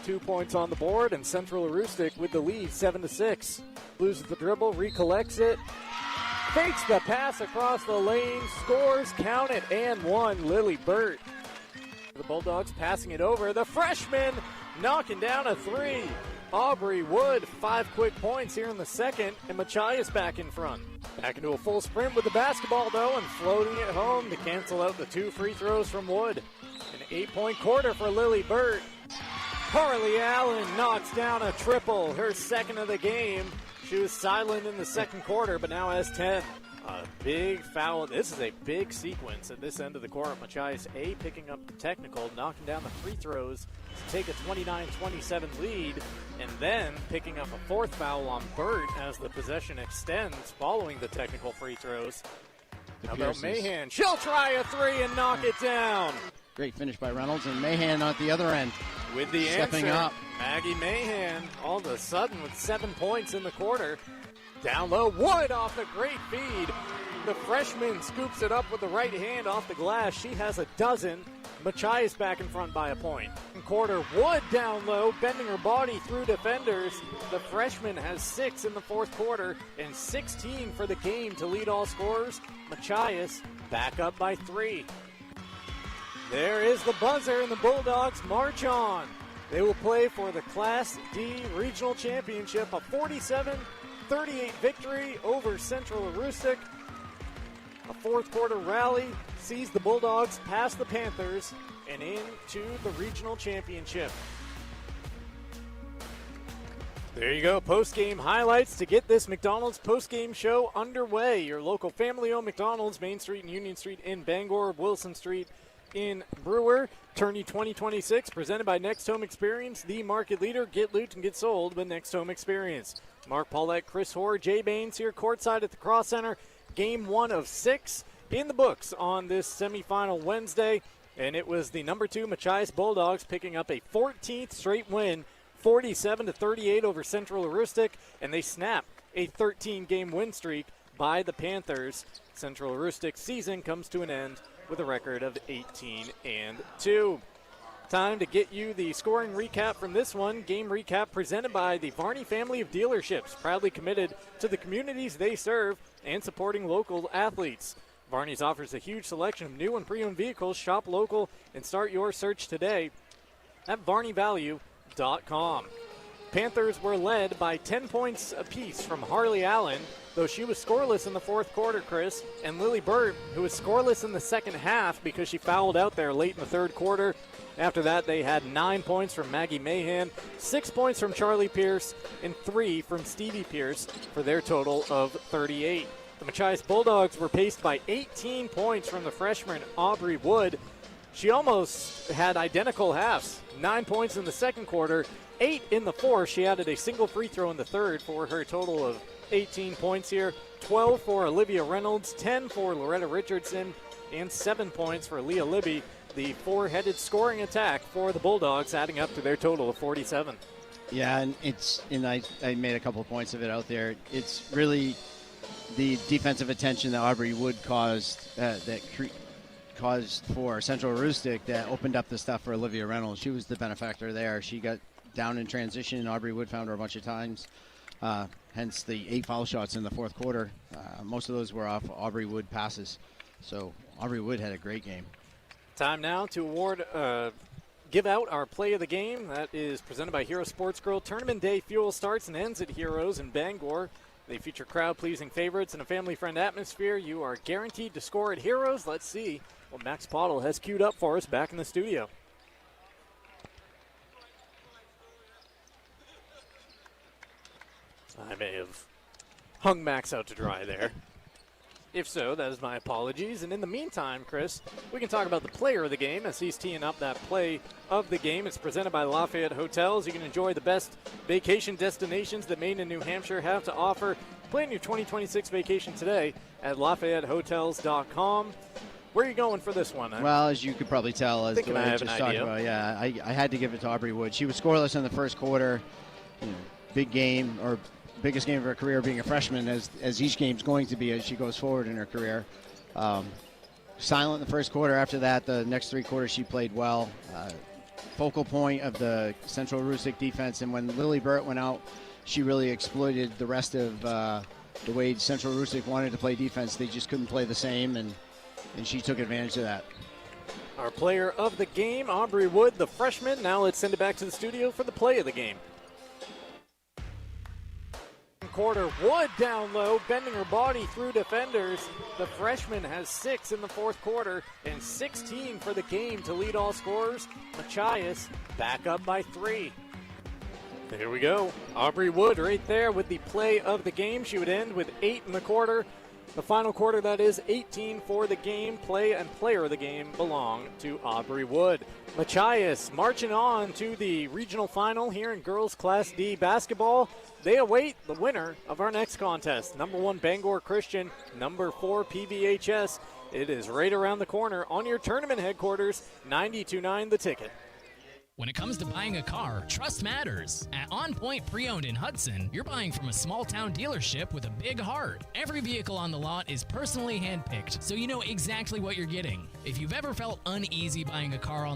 2 points on the board, and Central Aroostook with the lead, 7-6. Loses the dribble, recollects it. Fakes the pass across the lane, scores, count it, and one. Lily Burt. The Bulldogs passing it over. The freshman knocking down a 3. Aubrey Wood, 5 quick points here in the second, and Machias back in front. Back into a full sprint with the basketball, though, and floating it home to cancel out the 2 free throws from Wood. An 8-point quarter for Lily Burt. Harley Allen knocks down a triple, her second of the game. She was silent in the second quarter, but now has 10. A big foul. This is a big sequence at this end of the court. Machias A picking up the technical, knocking down the free throws to take a 29-27 lead, and then picking up a 4th foul on Burt as the possession extends following the technical free throws. How about Mahan? She'll try a 3 and knock it down. Great finish by Reynolds, and Mahan at the other end. With the stepping answer, up. Maggie Mahan all of a sudden with 7 points in the quarter. Down low, Wood off the great feed. The freshman scoops it up with the right hand off the glass. She has a dozen. Machias back in front by a point. In quarter, Wood down low, bending her body through defenders. The freshman has 6 in the fourth quarter and 16 for the game to lead all scorers. Machias back up by 3. There is the buzzer, and the Bulldogs march on. They will play for the Class D Regional Championship, a 47-38 victory over Central Aroostook. A fourth quarter rally sees the Bulldogs past the Panthers and into the regional championship. There you go, post-game highlights to get this McDonald's post-game show underway. Your local family-owned McDonald's, Main Street and Union Street in Bangor, Wilson Street in Brewer. Tourney 2026, presented by Next Home Experience, the market leader. Get loot and get sold with Next Home Experience. Mark Paulette, Chris Hoare, Jay Baines here courtside at the Cross Center. Game 1 of 6 in the books on this semifinal Wednesday. And it was the number 2 Machias Bulldogs picking up a 14th straight win, 47-38 over Central Aroostook, and they snap a 13-game win streak by the Panthers. Central Aroostook's season comes to an end with a record of 18-2. Time to get you the scoring recap from this one. Game recap presented by the Varney family of dealerships, proudly committed to the communities they serve and supporting local athletes. Varney's offers a huge selection of new and pre-owned vehicles. Shop local and start your search today at varneyvalue.com. Panthers were led by 10 points apiece from Harley Allen, though she was scoreless in the fourth quarter, Chris, and Lily Burt, who was scoreless in the second half because she fouled out there late in the third quarter. After that, they had 9 points from Maggie Mahan, 6 points from Charlie Pierce, and 3 from Stevie Pierce for their total of 38. The Machias Bulldogs were paced by 18 points from the freshman Aubrey Wood. She almost had identical halves, 9 points in the second quarter, 8 in the fourth. She added a single free throw in the third for her total of 18 points here. 12 for Olivia Reynolds, 10 for Loretta Richardson, and 7 points for Leah Libby. The four-headed scoring attack for the Bulldogs, adding up to their total of 47. Yeah, and I made a couple of points of it out there. It's really the defensive attention that Aubrey Wood caused caused for Central Aroostook that opened up the stuff for Olivia Reynolds. She was the benefactor there. She got down in transition, and Aubrey Wood found her a bunch of times. Hence the 8 foul shots in the fourth quarter. Most of those were off Aubrey Wood passes. So Aubrey Wood had a great game. Time now to give out our play of the game. That is presented by Hero Sports Grill. Tournament day fuel starts and ends at Heroes in Bangor. They feature crowd-pleasing favorites and a family-friend atmosphere. You are guaranteed to score at Heroes. Let's see what Max Pottle has queued up for us back in the studio. I may have hung Max out to dry there. If so, that is my apologies. And in the meantime, Chris, we can talk about the player of the game as he's teeing up that play of the game. It's presented by Lafayette Hotels. You can enjoy the best vacation destinations that Maine and New Hampshire have to offer. Plan your 2026 vacation today at LafayetteHotels.com. Where are you going for this one? Well, as you could probably tell, as the way I I have just an talked idea. about, yeah, I had to give it to Aubrey Wood. She was scoreless in the first quarter. Big game, or biggest game of her career being a freshman, as each game's going to be as she goes forward in her career. Silent in the first quarter. After that, the next 3 quarters she played well. Focal point of the Central Aroostook defense, and when Lily Burt went out, she really exploited the rest of the way Central Aroostook wanted to play defense. They just couldn't play the same, and she took advantage of that. Our player of the game, Aubrey Wood, the freshman. Now let's send it back to the studio for the play of the game. Quarter, Wood down low, bending her body through defenders. The freshman has 6 in the fourth quarter and 16 for the game to lead all scorers. Machias back up by 3. There we go. Aubrey Wood right there with the play of the game. She would end with 8 in the quarter. The final quarter, that is 18 for the game. Play and player of the game belong to Aubrey Wood. Machias marching on to the regional final here in girls Class D basketball. They await the winner of our next contest. Number 1 Bangor Christian, number 4 PVHS. It is right around the corner on your tournament headquarters, 92.9 The Ticket. When it comes to buying a car, trust matters. At On Point Pre-Owned in Hudson, you're buying from a small-town dealership with a big heart. Every vehicle on the lot is personally handpicked, so you know exactly what you're getting. If you've ever felt uneasy buying a car